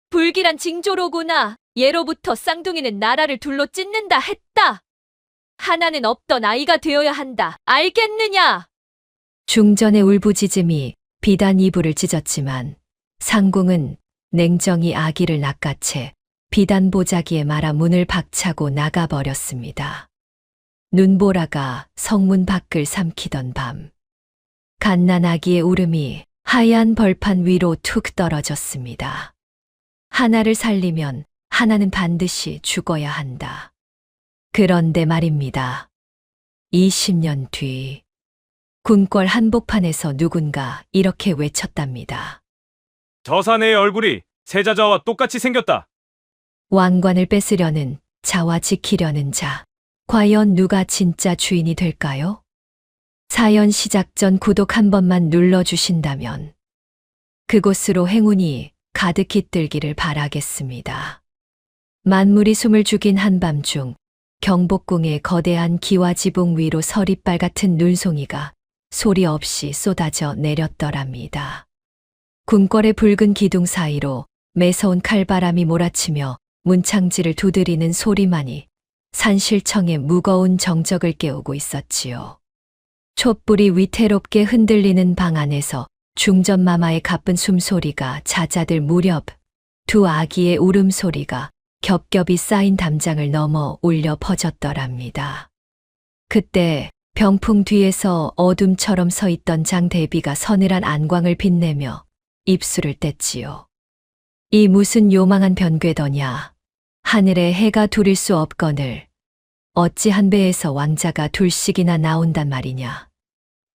불길한 징조로구나. 예로부터 쌍둥이는 나라를 둘로 찢는다 했다. 하나는 없던 아이가 되어야 한다. 알겠느냐? 중전의 울부짖음이 비단 이불을 찢었지만 상궁은 냉정히 아기를 낚아채 비단 보자기에 말아 문을 박차고 나가버렸습니다. 눈보라가 성문 밖을 삼키던 밤, 갓난 아기의 울음이 하얀 벌판 위로 툭 떨어졌습니다. 하나를 살리면 하나는 반드시 죽어야 한다. 그런데 말입니다. 20년 뒤, 궁궐 한복판에서 누군가 이렇게 외쳤답니다. 저 사내의 얼굴이 세자자와 똑같이 생겼다. 왕관을 뺏으려는 자와 지키려는 자, 과연 누가 진짜 주인이 될까요? 사연 시작 전 구독 한 번만 눌러주신다면 그곳으로 행운이 가득히 뜰기를 바라겠습니다. 만물이 숨을 죽인 한밤중 경복궁의 거대한 기와 지붕 위로 서리빨 같은 눈송이가 소리 없이 쏟아져 내렸더랍니다. 궁궐의 붉은 기둥 사이로 매서운 칼바람이 몰아치며 문창지를 두드리는 소리만이 산실청의 무거운 정적을 깨우고 있었지요. 촛불이 위태롭게 흔들리는 방 안에서 중전마마의 가쁜 숨소리가 잦아들 무렵 두 아기의 울음소리가 겹겹이 쌓인 담장을 넘어 울려 퍼졌더랍니다. 그때 병풍 뒤에서 어둠처럼 서 있던 장대비가 서늘한 안광을 빛내며 입술을 뗐지요. 이 무슨 요망한 변괴더냐. 하늘에 해가 둘일 수 없거늘 어찌 한 배에서 왕자가 둘씩이나 나온단 말이냐.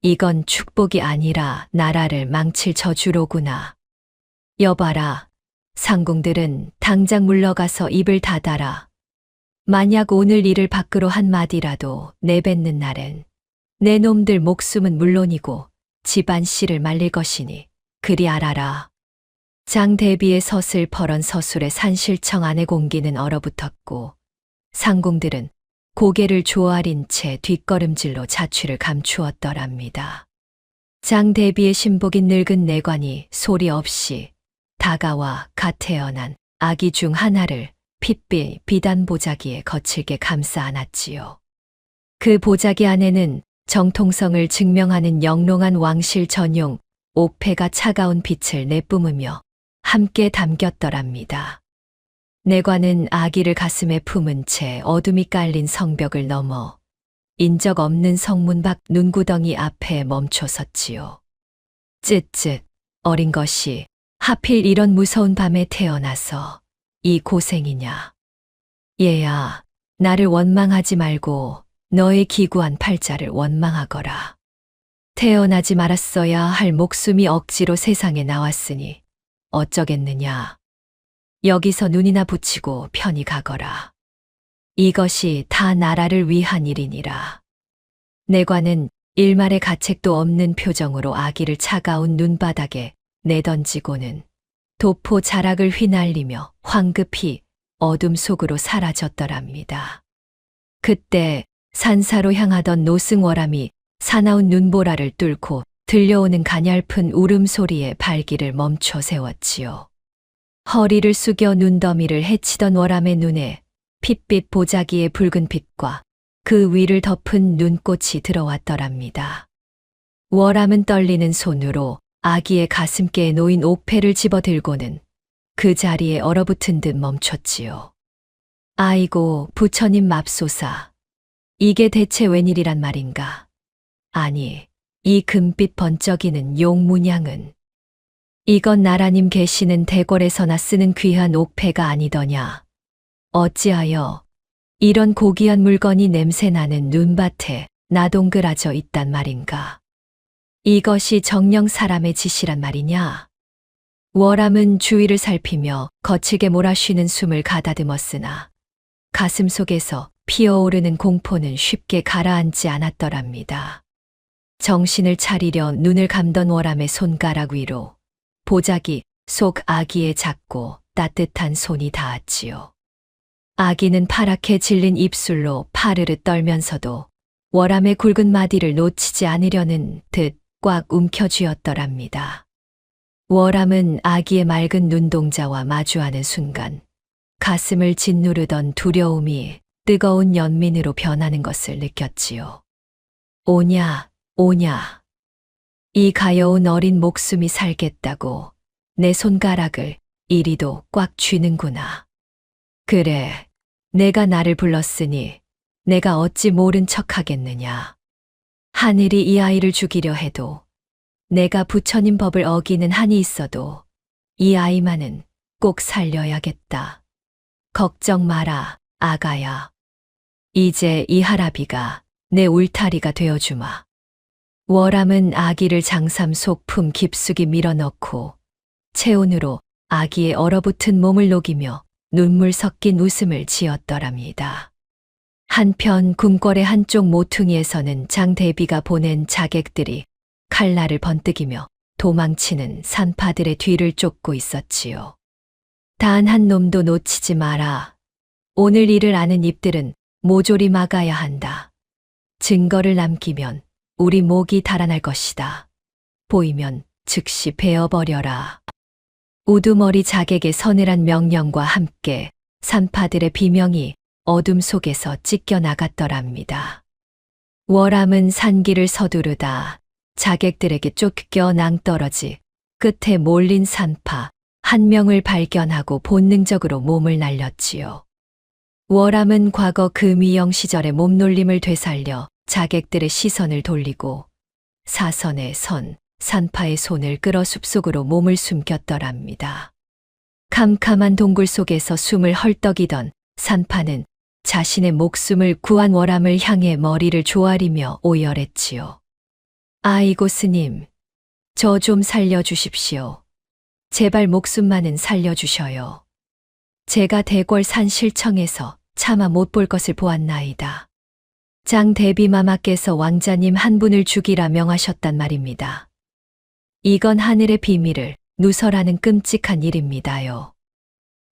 이건 축복이 아니라 나라를 망칠 저주로구나. 여봐라. 상궁들은 당장 물러가서 입을 닫아라. 만약 오늘 일을 밖으로 한마디라도 내뱉는 날엔 내 놈들 목숨은 물론이고 집안 씨를 말릴 것이니 그리 알아라. 장대비의 서슬퍼런 서술에 산실청 안의 공기는 얼어붙었고 상궁들은 고개를 조아린 채 뒷걸음질로 자취를 감추었더랍니다. 장대비의 신복인 늙은 내관이 소리 없이 다가와 갓 태어난 아기 중 하나를 핏빛 비단 보자기에 거칠게 감싸 안았지요. 그 보자기 안에는 정통성을 증명하는 영롱한 왕실 전용 옥패가 차가운 빛을 내뿜으며 함께 담겼더랍니다. 내관은 아기를 가슴에 품은 채 어둠이 깔린 성벽을 넘어 인적 없는 성문 밖 눈구덩이 앞에 멈춰 섰지요. 쯧쯧 어린 것이 하필 이런 무서운 밤에 태어나서 이 고생이냐. 얘야, 나를 원망하지 말고 너의 기구한 팔자를 원망하거라. 태어나지 말았어야 할 목숨이 억지로 세상에 나왔으니 어쩌겠느냐. 여기서 눈이나 붙이고 편히 가거라. 이것이 다 나라를 위한 일이니라. 내관은 일말의 가책도 없는 표정으로 아기를 차가운 눈바닥에 내던지고는 도포 자락을 휘날리며 황급히 어둠 속으로 사라졌더랍니다. 그때 산사로 향하던 노승월암이 사나운 눈보라를 뚫고 들려오는 가냘픈 울음소리에 발길을 멈춰 세웠지요. 허리를 숙여 눈더미를 헤치던 월암의 눈에 핏빛 보자기의 붉은 빛과 그 위를 덮은 눈꽃이 들어왔더랍니다. 월암은 떨리는 손으로 아기의 가슴께에 놓인 옥패를 집어들고는 그 자리에 얼어붙은 듯 멈췄지요. 아이고 부처님 맙소사. 이게 대체 웬일이란 말인가. 아니 이 금빛 번쩍이는 용문양은 이건 나라님 계시는 대궐에서나 쓰는 귀한 옥패가 아니더냐. 어찌하여 이런 고귀한 물건이 냄새나는 눈밭에 나동그라져 있단 말인가. 이것이 정령 사람의 짓이란 말이냐. 월암은 주위를 살피며 거칠게 몰아쉬는 숨을 가다듬었으나 가슴 속에서 피어오르는 공포는 쉽게 가라앉지 않았더랍니다. 정신을 차리려 눈을 감던 월암의 손가락 위로 보자기 속 아기의 작고 따뜻한 손이 닿았지요. 아기는 파랗게 질린 입술로 파르르 떨면서도 월암의 굵은 마디를 놓치지 않으려는 듯 꽉 움켜쥐었더랍니다. 월암은 아기의 맑은 눈동자와 마주하는 순간 가슴을 짓누르던 두려움이 뜨거운 연민으로 변하는 것을 느꼈지요. 오냐, 오냐. 이 가여운 어린 목숨이 살겠다고 내 손가락을 이리도 꽉 쥐는구나. 그래, 내가 나를 불렀으니 내가 어찌 모른 척 하겠느냐. 하늘이 이 아이를 죽이려 해도 내가 부처님 법을 어기는 한이 있어도 이 아이만은 꼭 살려야겠다. 걱정 마라, 아가야. 이제 이 할아비가 내 울타리가 되어주마. 월암은 아기를 장삼 속 품 깊숙이 밀어넣고 체온으로 아기의 얼어붙은 몸을 녹이며 눈물 섞인 웃음을 지었더랍니다. 한편 궁궐의 한쪽 모퉁이에서는 장대비가 보낸 자객들이 칼날을 번뜩이며 도망치는 산파들의 뒤를 쫓고 있었지요. 단 한 놈도 놓치지 마라. 오늘 일을 아는 입들은 모조리 막아야 한다. 증거를 남기면 우리 목이 달아날 것이다. 보이면 즉시 베어버려라. 우두머리 자객의 서늘한 명령과 함께 산파들의 비명이 어둠 속에서 찢겨 나갔더랍니다. 월암은 산길을 서두르다 자객들에게 쫓겨 낭떠러지 끝에 몰린 산파 한 명을 발견하고 본능적으로 몸을 날렸지요. 월암은 과거 금위영 시절의 몸놀림을 되살려 자객들의 시선을 돌리고 사선에 선 산파의 손을 끌어 숲속으로 몸을 숨겼더랍니다. 캄캄한 동굴 속에서 숨을 헐떡이던 산파는 자신의 목숨을 구한 월암을 향해 머리를 조아리며 오열했지요. 아이고 스님, 저 좀 살려주십시오. 제발 목숨만은 살려주셔요. 제가 대궐 산실청에서 차마 못 볼 것을 보았나이다. 장 대비마마께서 왕자님 한 분을 죽이라 명하셨단 말입니다. 이건 하늘의 비밀을 누설하는 끔찍한 일입니다요.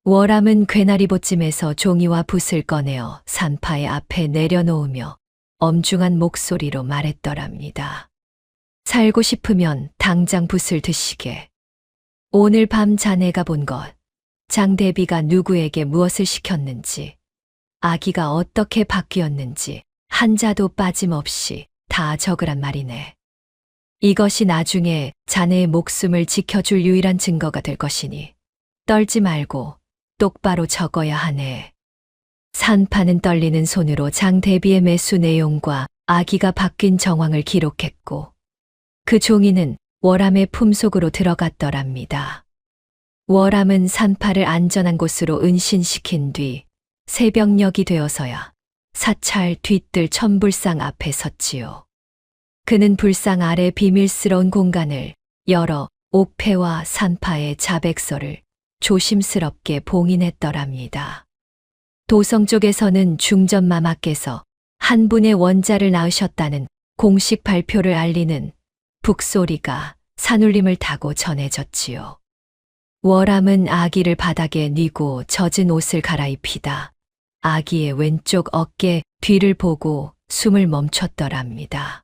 월암은 괴나리봇짐에서 종이와 붓을 꺼내어 산파의 앞에 내려놓으며 엄중한 목소리로 말했더랍니다. 살고 싶으면 당장 붓을 드시게. 오늘 밤 자네가 본 것, 장대비가 누구에게 무엇을 시켰는지, 아기가 어떻게 바뀌었는지 한자도 빠짐없이 다 적으란 말이네. 이것이 나중에 자네의 목숨을 지켜줄 유일한 증거가 될 것이니 떨지 말고 똑바로 적어야 하네. 산파는 떨리는 손으로 장대비의 매수 내용과 아기가 바뀐 정황을 기록했고 그 종이는 월암의 품속으로 들어갔더랍니다. 월암은 산파를 안전한 곳으로 은신시킨 뒤 새벽녘이 되어서야 사찰 뒤뜰 천불상 앞에 섰지요. 그는 불상 아래 비밀스러운 공간을 열어 옥패와 산파의 자백서를 조심스럽게 봉인했더랍니다. 도성 쪽에서는 중전마마께서 한 분의 원자를 낳으셨다는 공식 발표를 알리는 북소리가 산울림을 타고 전해졌지요. 월암은 아기를 바닥에 뉘고 젖은 옷을 갈아입히다 아기의 왼쪽 어깨 뒤를 보고 숨을 멈췄더랍니다.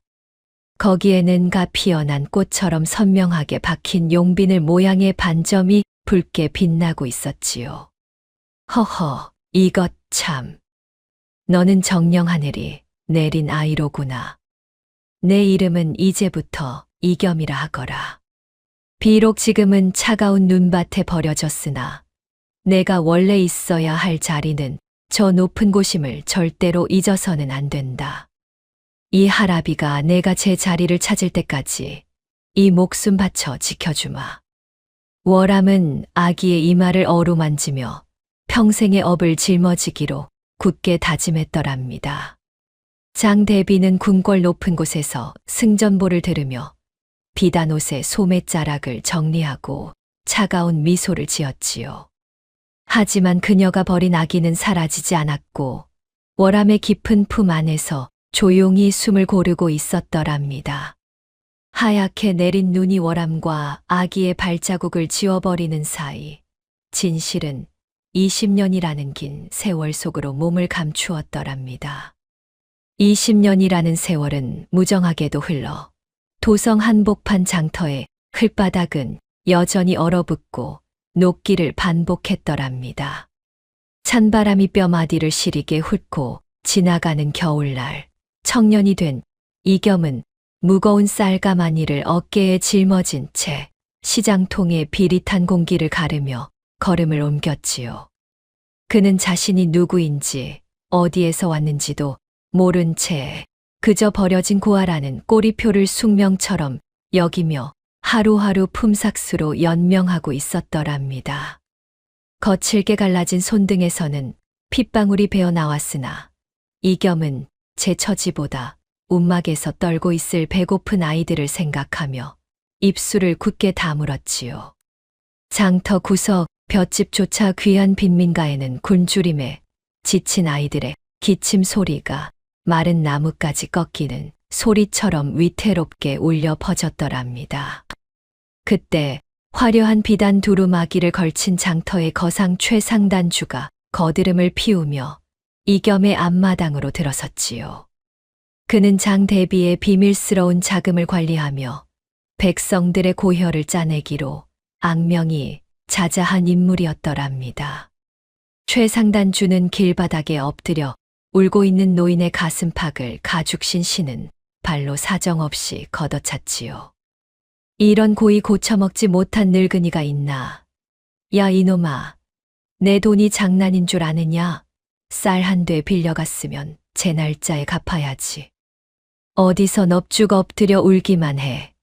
거기에는 가 피어난 꽃처럼 선명하게 박힌 용비늘 모양의 반점이 붉게 빛나고 있었지요. 허허, 이것 참. 너는 정령하늘이 내린 아이로구나. 내 이름은 이제부터 이겸이라 하거라. 비록 지금은 차가운 눈밭에 버려졌으나 내가 원래 있어야 할 자리는 저 높은 곳임을 절대로 잊어서는 안 된다. 이 할아비가 내가 제 자리를 찾을 때까지 이 목숨 바쳐 지켜주마. 월암은 아기의 이마를 어루만지며 평생의 업을 짊어지기로 굳게 다짐했더랍니다. 장대비는 궁궐 높은 곳에서 승전보를 들으며 비단옷의 소매자락을 정리하고 차가운 미소를 지었지요. 하지만 그녀가 버린 아기는 사라지지 않았고 월암의 깊은 품 안에서 조용히 숨을 고르고 있었더랍니다. 하얗게 내린 눈이 월암과 아기의 발자국을 지워버리는 사이 진실은 20년이라는 긴 세월 속으로 몸을 감추었더랍니다. 20년이라는 세월은 무정하게도 흘러 도성 한복판 장터의 흙바닥은 여전히 얼어붙고 녹기를 반복했더랍니다. 찬바람이 뼈마디를 시리게 훑고 지나가는 겨울날, 청년이 된 이겸은 무거운 쌀가마니를 어깨에 짊어진 채 시장통의 비릿한 공기를 가르며 걸음을 옮겼지요. 그는 자신이 누구인지 어디에서 왔는지도 모른 채 그저 버려진 고아라는 꼬리표를 숙명처럼 여기며 하루하루 품삯수로 연명하고 있었더랍니다. 거칠게 갈라진 손등에서는 핏방울이 배어 나왔으나 이겸은 제 처지보다 움막에서 떨고 있을 배고픈 아이들을 생각하며 입술을 굳게 다물었지요. 장터 구석 볏집조차 귀한 빈민가에는 굶주림에 지친 아이들의 기침 소리가 마른 나뭇가지 꺾이는 소리처럼 위태롭게 울려 퍼졌더랍니다. 그때 화려한 비단 두루마기를 걸친 장터의 거상 최상단주가 거드름을 피우며 이겸의 앞마당으로 들어섰지요. 그는 장 대비의 비밀스러운 자금을 관리하며 백성들의 고혈을 짜내기로 악명이 자자한 인물이었더랍니다. 최상단주는 길바닥에 엎드려 울고 있는 노인의 가슴팍을 가죽신 신은 발로 사정없이 걷어찼지요. 이런 고이 고쳐먹지 못한 늙은이가 있나? 야 이놈아, 내 돈이 장난인 줄 아느냐? 쌀 한 돼 빌려갔으면 제 날짜에 갚아야지. 어디서 넙죽 엎드려 울기만 해.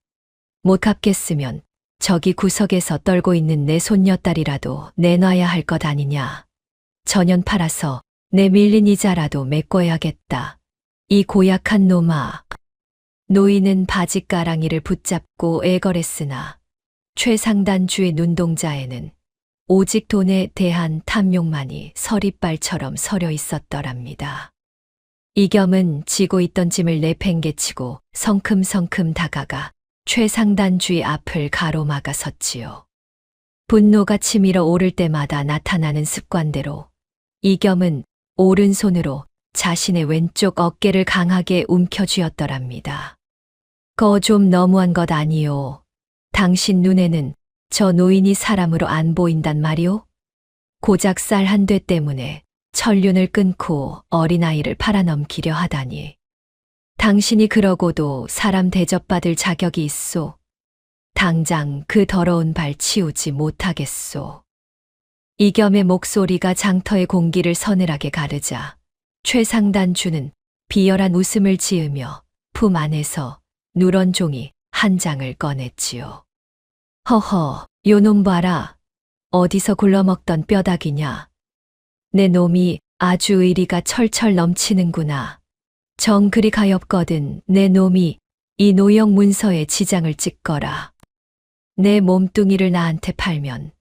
못 갚겠으면 저기 구석에서 떨고 있는 내 손녀딸이라도 내놔야 할 것 아니냐. 전년 팔아서 내 밀린 이자라도 메꿔야겠다. 이 고약한 놈아. 노인은 바지가랑이를 붙잡고 애걸했으나 최상단주의 눈동자에는 오직 돈에 대한 탐욕만이 서리빨처럼 서려 있었더랍니다. 이겸은 지고 있던 짐을 내팽개치고 성큼성큼 다가가 최상단주의 앞을 가로막아 섰지요. 분노가 치밀어 오를 때마다 나타나는 습관대로 이겸은 오른손으로 자신의 왼쪽 어깨를 강하게 움켜쥐었더랍니다. 거 좀 너무한 것 아니요. 당신 눈에는 저 노인이 사람으로 안 보인단 말이오? 고작 쌀 한 돼 때문에 천륜을 끊고 어린아이를 팔아넘기려 하다니. 당신이 그러고도 사람 대접받을 자격이 있소. 당장 그 더러운 발 치우지 못하겠소. 이겸의 목소리가 장터의 공기를 서늘하게 가르자 최상단주는 비열한 웃음을 지으며 품 안에서 누런 종이 한 장을 꺼냈지요. 허허, 요놈 봐라. 어디서 굴러먹던 뼈다귀냐. 내 놈이 아주 의리가 철철 넘치는구나. 정 그리 가엾거든 내 놈이 이 노역 문서에 지장을 찍거라. 내 몸뚱이를 나한테 팔면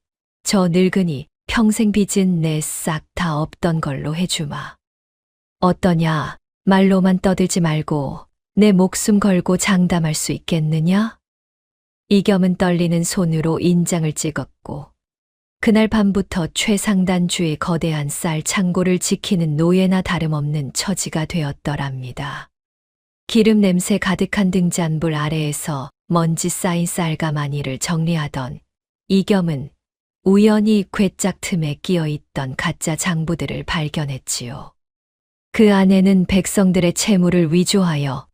저 늙은이 평생 빚은 내 싹 다 없던 걸로 해주마. 어떠냐? 말로만 떠들지 말고 내 목숨 걸고 장담할 수 있겠느냐? 이겸은 떨리는 손으로 인장을 찍었고 그날 밤부터 최상단주의 거대한 쌀 창고를 지키는 노예나 다름없는 처지가 되었더랍니다. 기름 냄새 가득한 등잔불 아래에서 먼지 쌓인 쌀가마니를 정리하던 이겸은 우연히 괴짝 틈에 끼어 있던 가짜 장부들을 발견했지요. 그 안에는 백성들의 채무를 위조하여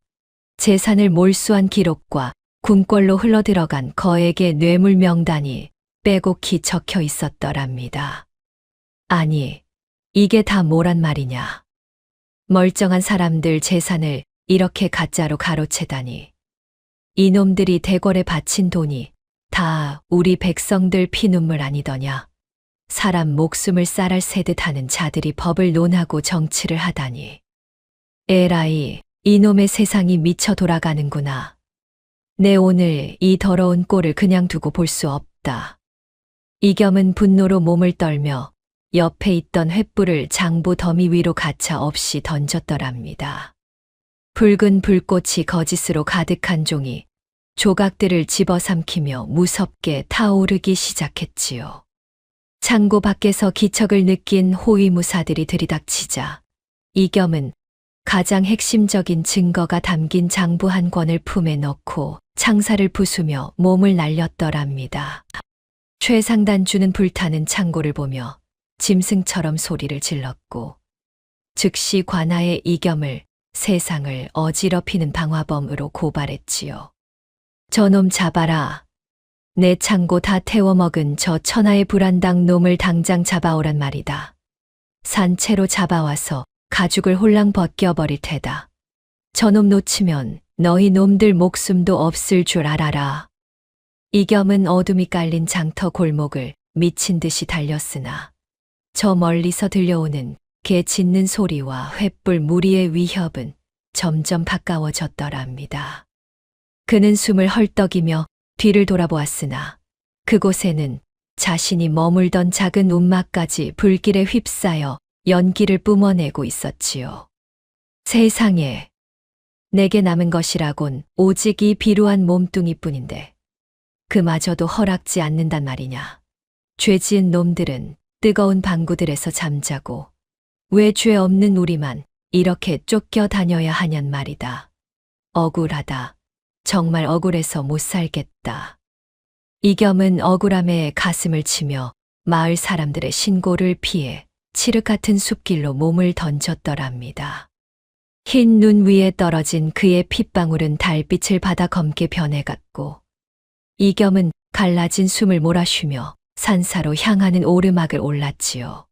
재산을 몰수한 기록과 궁궐로 흘러들어간 거액의 뇌물 명단이 빼곡히 적혀 있었더랍니다. 아니, 이게 다 뭐란 말이냐. 멀쩡한 사람들 재산을 이렇게 가짜로 가로채다니. 이놈들이 대궐에 바친 돈이 다 우리 백성들 피눈물 아니더냐. 사람 목숨을 쌀알 세듯 하는 자들이 법을 논하고 정치를 하다니. 에라이, 이놈의 세상이 미쳐 돌아가는구나. 내 오늘 이 더러운 꼴을 그냥 두고 볼 수 없다. 이겸은 분노로 몸을 떨며 옆에 있던 횃불을 장부 더미 위로 가차 없이 던졌더랍니다. 붉은 불꽃이 거짓으로 가득한 종이 조각들을 집어삼키며 무섭게 타오르기 시작했지요. 창고 밖에서 기척을 느낀 호위무사들이 들이닥치자 이겸은 가장 핵심적인 증거가 담긴 장부 한 권을 품에 넣고 창살을 부수며 몸을 날렸더랍니다. 최상단주는 불타는 창고를 보며 짐승처럼 소리를 질렀고 즉시 관아의 이겸을 세상을 어지럽히는 방화범으로 고발했지요. 저놈 잡아라. 내 창고 다 태워먹은 저 천하의 불안당 놈을 당장 잡아오란 말이다. 산채로 잡아와서 가죽을 홀랑 벗겨버릴 테다. 저놈 놓치면 너희 놈들 목숨도 없을 줄 알아라. 이겸은 어둠이 깔린 장터 골목을 미친 듯이 달렸으나 저 멀리서 들려오는 개 짖는 소리와 횃불 무리의 위협은 점점 가까워졌더랍니다. 그는 숨을 헐떡이며 뒤를 돌아보았으나 그곳에는 자신이 머물던 작은 움막까지 불길에 휩싸여 연기를 뿜어내고 있었지요. 세상에, 내게 남은 것이라곤 오직 이 비루한 몸뚱이뿐인데 그마저도 허락지 않는단 말이냐. 죄 지은 놈들은 뜨거운 방구들에서 잠자고 왜 죄 없는 우리만 이렇게 쫓겨 다녀야 하냔 말이다. 억울하다. 정말 억울해서 못 살겠다. 이겸은 억울함에 가슴을 치며 마을 사람들의 신고를 피해 칠흑 같은 숲길로 몸을 던졌더랍니다. 흰 눈 위에 떨어진 그의 핏방울은 달빛을 받아 검게 변해갔고 이겸은 갈라진 숨을 몰아쉬며 산사로 향하는 오르막을 올랐지요.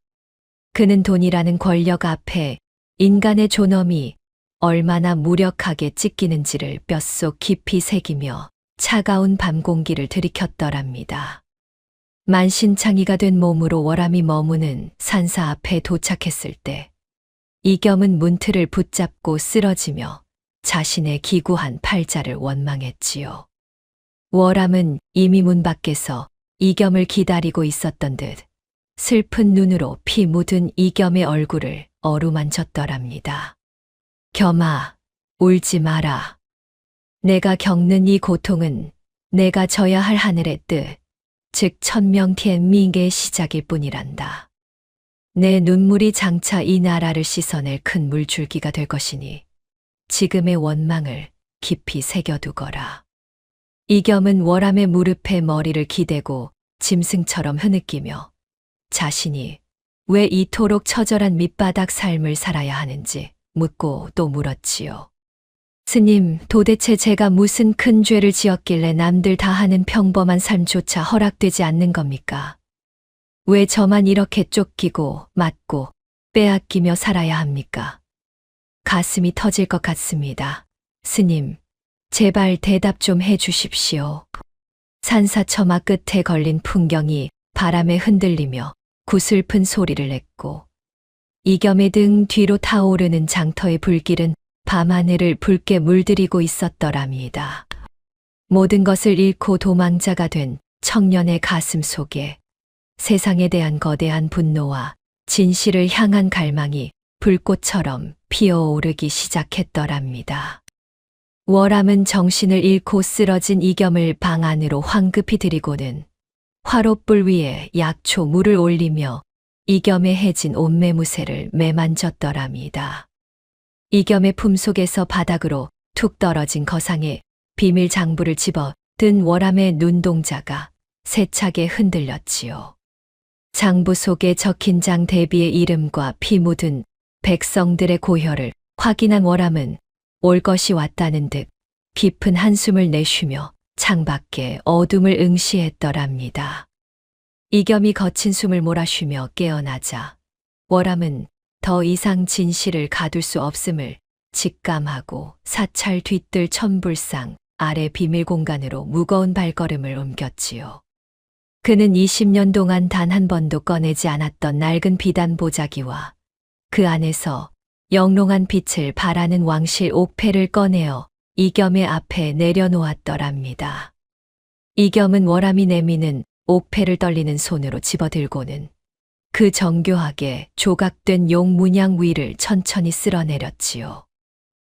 그는 돈이라는 권력 앞에 인간의 존엄이 얼마나 무력하게 찢기는지를 뼛속 깊이 새기며 차가운 밤 공기를 들이켰더랍니다. 만신창이가 된 몸으로 월암이 머무는 산사 앞에 도착했을 때 이겸은 문틀을 붙잡고 쓰러지며 자신의 기구한 팔자를 원망했지요. 월암은 이미 문 밖에서 이겸을 기다리고 있었던 듯 슬픈 눈으로 피 묻은 이겸의 얼굴을 어루만졌더랍니다. 겸아, 울지 마라. 내가 겪는 이 고통은 내가 져야 할 하늘의 뜻, 즉 천명티엔밍의 시작일 뿐이란다. 내 눈물이 장차 이 나라를 씻어낼 큰 물줄기가 될 것이니 지금의 원망을 깊이 새겨두거라. 이겸은 월암의 무릎에 머리를 기대고 짐승처럼 흐느끼며 자신이 왜 이토록 처절한 밑바닥 삶을 살아야 하는지 묻고 또 물었지요. 스님, 도대체 제가 무슨 큰 죄를 지었길래 남들 다 하는 평범한 삶조차 허락되지 않는 겁니까? 왜 저만 이렇게 쫓기고 맞고 빼앗기며 살아야 합니까? 가슴이 터질 것 같습니다. 스님, 제발 대답 좀 해 주십시오. 산사처마 끝에 걸린 풍경이 바람에 흔들리며 구슬픈 소리를 냈고 이겸의 등 뒤로 타오르는 장터의 불길은 밤하늘을 붉게 물들이고 있었더랍니다. 모든 것을 잃고 도망자가 된 청년의 가슴 속에 세상에 대한 거대한 분노와 진실을 향한 갈망이 불꽃처럼 피어오르기 시작했더랍니다. 월암은 정신을 잃고 쓰러진 이겸을 방 안으로 황급히 들이고는 화롯불 위에 약초 물을 올리며 이겸의 해진 옷매무새를 매만졌더랍니다. 이겸의 품속에서 바닥으로 툭 떨어진 거상에 비밀 장부를 집어 든 월암의 눈동자가 세차게 흔들렸지요. 장부 속에 적힌 장 대비의 이름과 피 묻은 백성들의 고혈을 확인한 월암은 올 것이 왔다는 듯 깊은 한숨을 내쉬며 창밖에 어둠을 응시했더랍니다. 이겸이 거친 숨을 몰아쉬며 깨어나자 월암은 더 이상 진실을 가둘 수 없음을 직감하고 사찰 뒤뜰 천불상 아래 비밀 공간으로 무거운 발걸음을 옮겼지요. 그는 20년 동안 단 한 번도 꺼내지 않았던 낡은 비단 보자기와 그 안에서 영롱한 빛을 발하는 왕실 옥패를 꺼내어 이겸의 앞에 내려놓았더랍니다. 이겸은 월암이 내미는 옥패를 떨리는 손으로 집어들고는 그 정교하게 조각된 용 문양 위를 천천히 쓸어내렸지요.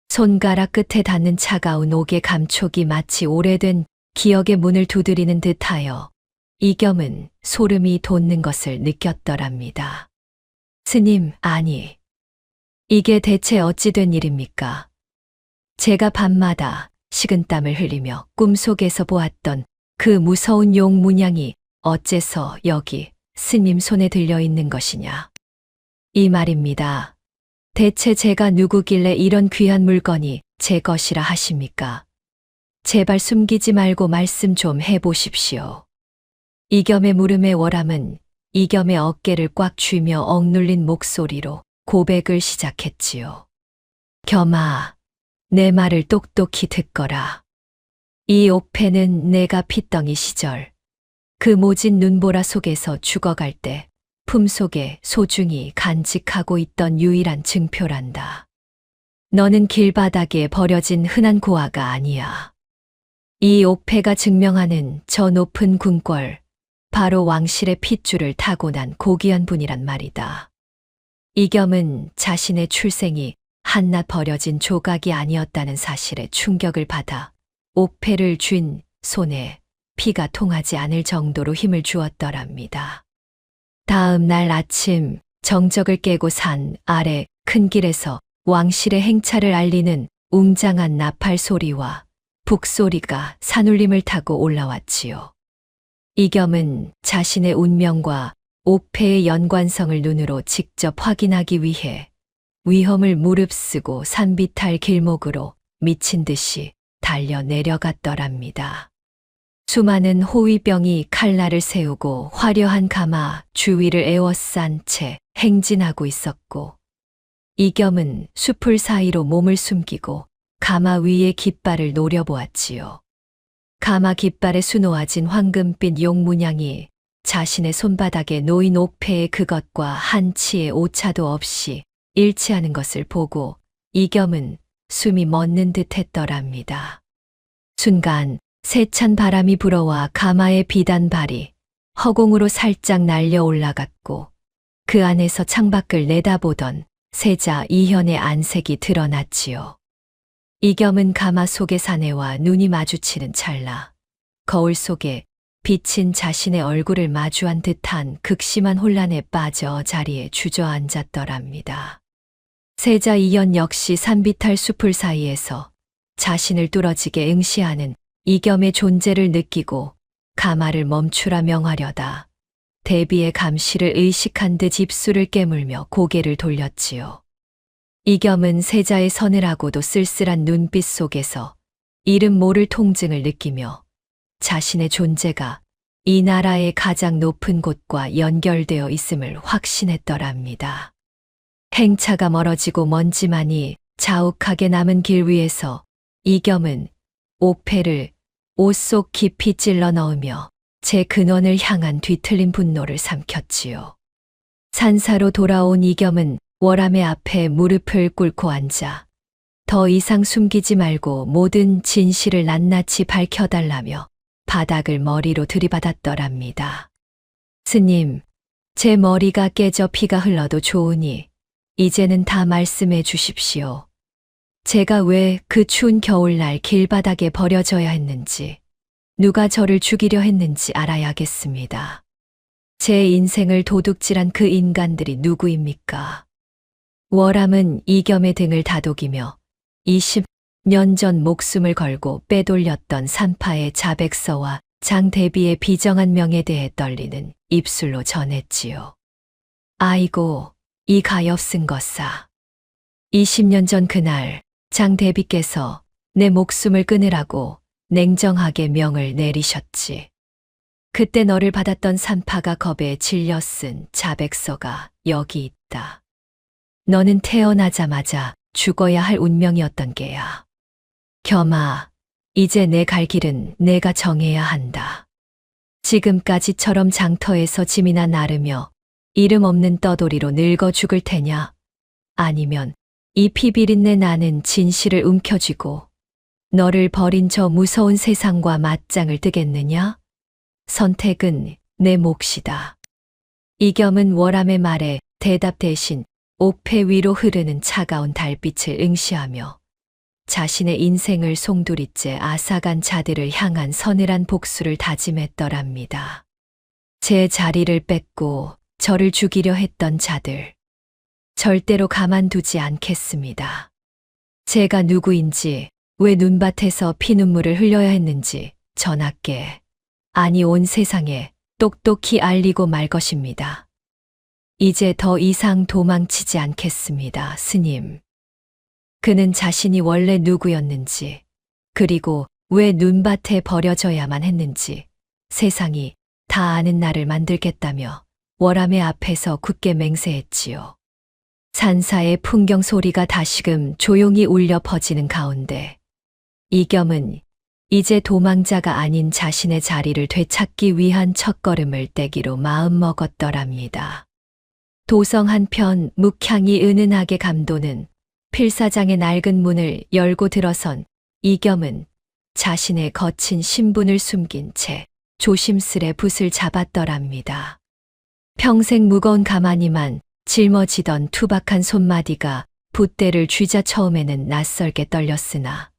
손가락 끝에 닿는 차가운 옥의 감촉이 마치 오래된 기억의 문을 두드리는 듯하여 이겸은 소름이 돋는 것을 느꼈더랍니다. 스님, 아니, 이게 대체 어찌 된 일입니까? 제가 밤마다 식은땀을 흘리며 꿈속에서 보았던 그 무서운 용 문양이 어째서 여기 스님 손에 들려 있는 것이냐. 이 말입니다. 대체 제가 누구길래 이런 귀한 물건이 제 것이라 하십니까? 제발 숨기지 말고 말씀 좀 해보십시오. 이겸의 물음에 월함은 이겸의 어깨를 꽉 쥐며 억눌린 목소리로 고백을 시작했지요. 겸아, 내 말을 똑똑히 듣거라. 이 옥패는 내가 핏덩이 시절 그 모진 눈보라 속에서 죽어갈 때 품속에 소중히 간직하고 있던 유일한 증표란다. 너는 길바닥에 버려진 흔한 고아가 아니야. 이 옥패가 증명하는 저 높은 궁궐, 바로 왕실의 핏줄을 타고난 고귀한 분이란 말이다. 이겸은 자신의 출생이 한낱 버려진 조각이 아니었다는 사실에 충격을 받아 옥패를 쥔 손에 피가 통하지 않을 정도로 힘을 주었더랍니다. 다음 날 아침 정적을 깨고 산 아래 큰 길에서 왕실의 행차를 알리는 웅장한 나팔 소리와 북소리가 산울림을 타고 올라왔지요. 이겸은 자신의 운명과 옥패의 연관성을 눈으로 직접 확인하기 위해 위험을 무릅쓰고 산비탈 길목으로 미친 듯이 달려 내려갔더랍니다. 수많은 호위병이 칼날을 세우고 화려한 가마 주위를 에워싼 채 행진하고 있었고, 이겸은 숲을 사이로 몸을 숨기고 가마 위의 깃발을 노려보았지요. 가마 깃발에 수놓아진 황금빛 용문양이 자신의 손바닥에 놓인 옥패의 그것과 한 치의 오차도 없이 일치하는 것을 보고 이겸은 숨이 멎는 듯 했더랍니다. 순간 세찬 바람이 불어와 가마의 비단 발이 허공으로 살짝 날려 올라갔고 그 안에서 창밖을 내다보던 세자 이현의 안색이 드러났지요. 이겸은 가마 속의 사내와 눈이 마주치는 찰나 거울 속에 비친 자신의 얼굴을 마주한 듯한 극심한 혼란에 빠져 자리에 주저앉았더랍니다. 세자 이현 역시 산비탈 숲을 사이에서 자신을 뚫어지게 응시하는 이겸의 존재를 느끼고 가마를 멈추라 명하려다 대비의 감시를 의식한 듯 입술을 깨물며 고개를 돌렸지요. 이겸은 세자의 서늘하고도 쓸쓸한 눈빛 속에서 이름 모를 통증을 느끼며 자신의 존재가 이 나라의 가장 높은 곳과 연결되어 있음을 확신했더랍니다. 행차가 멀어지고 먼지만이 자욱하게 남은 길 위에서 이겸은 옥패를 옷 속 깊이 찔러 넣으며 제 근원을 향한 뒤틀린 분노를 삼켰지요. 산사로 돌아온 이겸은 월암의 앞에 무릎을 꿇고 앉아 더 이상 숨기지 말고 모든 진실을 낱낱이 밝혀달라며 바닥을 머리로 들이받았더랍니다. 스님, 제 머리가 깨져 피가 흘러도 좋으니 이제는 다 말씀해 주십시오. 제가 왜 그 추운 겨울날 길바닥에 버려져야 했는지, 누가 저를 죽이려 했는지 알아야겠습니다. 제 인생을 도둑질한 그 인간들이 누구입니까? 월암은 이겸의 등을 다독이며 20년 전 목숨을 걸고 빼돌렸던 산파의 자백서와 장 대비의 비정한 명에 대해 떨리는 입술로 전했지요. 아이고, 이 가엾은 것사. 20년 전 그날 장 대비께서 내 목숨을 끊으라고 냉정하게 명을 내리셨지. 그때 너를 받았던 산파가 겁에 질려 쓴 자백서가 여기 있다. 너는 태어나자마자 죽어야 할 운명이었던 게야. 겸아, 이제 내 갈 길은 내가 정해야 한다. 지금까지처럼 장터에서 짐이나 나르며 이름 없는 떠돌이로 늙어 죽을 테냐? 아니면 이 피비린내 나는 진실을 움켜쥐고 너를 버린 저 무서운 세상과 맞짱을 뜨겠느냐? 선택은 내 몫이다. 이겸은 월암의 말에 대답 대신 옥패 위로 흐르는 차가운 달빛을 응시하며 자신의 인생을 송두리째 앗아간 자들을 향한 서늘한 복수를 다짐했더랍니다. 제 자리를 뺏고 저를 죽이려 했던 자들, 절대로 가만두지 않겠습니다. 제가 누구인지, 왜 눈밭에서 피눈물을 흘려야 했는지 전하께, 아니 온 세상에 똑똑히 알리고 말 것입니다. 이제 더 이상 도망치지 않겠습니다, 스님. 그는 자신이 원래 누구였는지, 그리고 왜 눈밭에 버려져야만 했는지 세상이 다 아는 날을 만들겠다며 월암의 앞에서 굳게 맹세했지요. 산사의 풍경 소리가 다시금 조용히 울려 퍼지는 가운데 이겸은 이제 도망자가 아닌 자신의 자리를 되찾기 위한 첫걸음을 떼기로 마음먹었더랍니다. 도성 한편 묵향이 은은하게 감도는 필사장의 낡은 문을 열고 들어선 이겸은 자신의 거친 신분을 숨긴 채 조심스레 붓을 잡았더랍니다. 평생 무거운 가마니만 짊어지던 투박한 손마디가 붓대를 쥐자 처음에는 낯설게 떨렸으나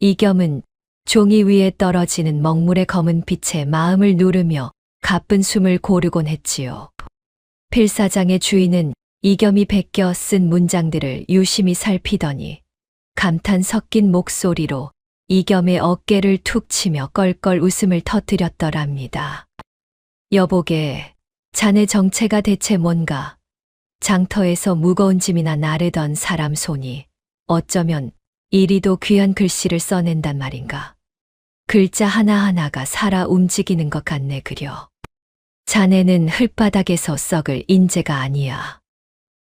이겸은 종이 위에 떨어지는 먹물의 검은 빛에 마음을 누르며 가쁜 숨을 고르곤 했지요. 필사장의 주인은 이겸이 베껴 쓴 문장들을 유심히 살피더니 감탄 섞인 목소리로 이겸의 어깨를 툭 치며 껄껄 웃음을 터뜨렸더랍니다. 여보게, 자네 정체가 대체 뭔가? 장터에서 무거운 짐이나 나르던 사람 손이 어쩌면 이리도 귀한 글씨를 써낸단 말인가. 글자 하나하나가 살아 움직이는 것 같네 그려. 자네는 흙바닥에서 썩을 인재가 아니야.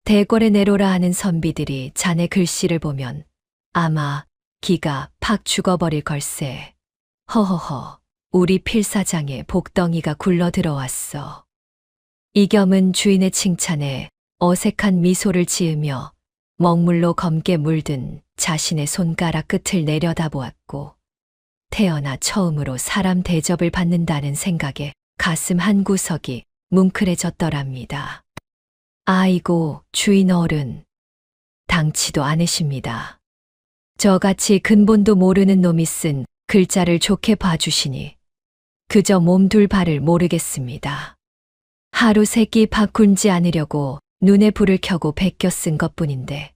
대궐에 내로라 하는 선비들이 자네 글씨를 보면 아마 기가 팍 죽어버릴 걸세. 허허허, 우리 필사장에 복덩이가 굴러 들어왔어. 이겸은 주인의 칭찬에 어색한 미소를 지으며 먹물로 검게 물든 자신의 손가락 끝을 내려다보았고 태어나 처음으로 사람 대접을 받는다는 생각에 가슴 한구석이 뭉클해졌더랍니다. 아이고, 주인 어른. 당치도 않으십니다. 저같이 근본도 모르는 놈이 쓴 글자를 좋게 봐주시니 그저 몸둘 바를 모르겠습니다. 하루 세끼 밥 굶지 않으려고 눈에 불을 켜고 베껴 쓴 것뿐인데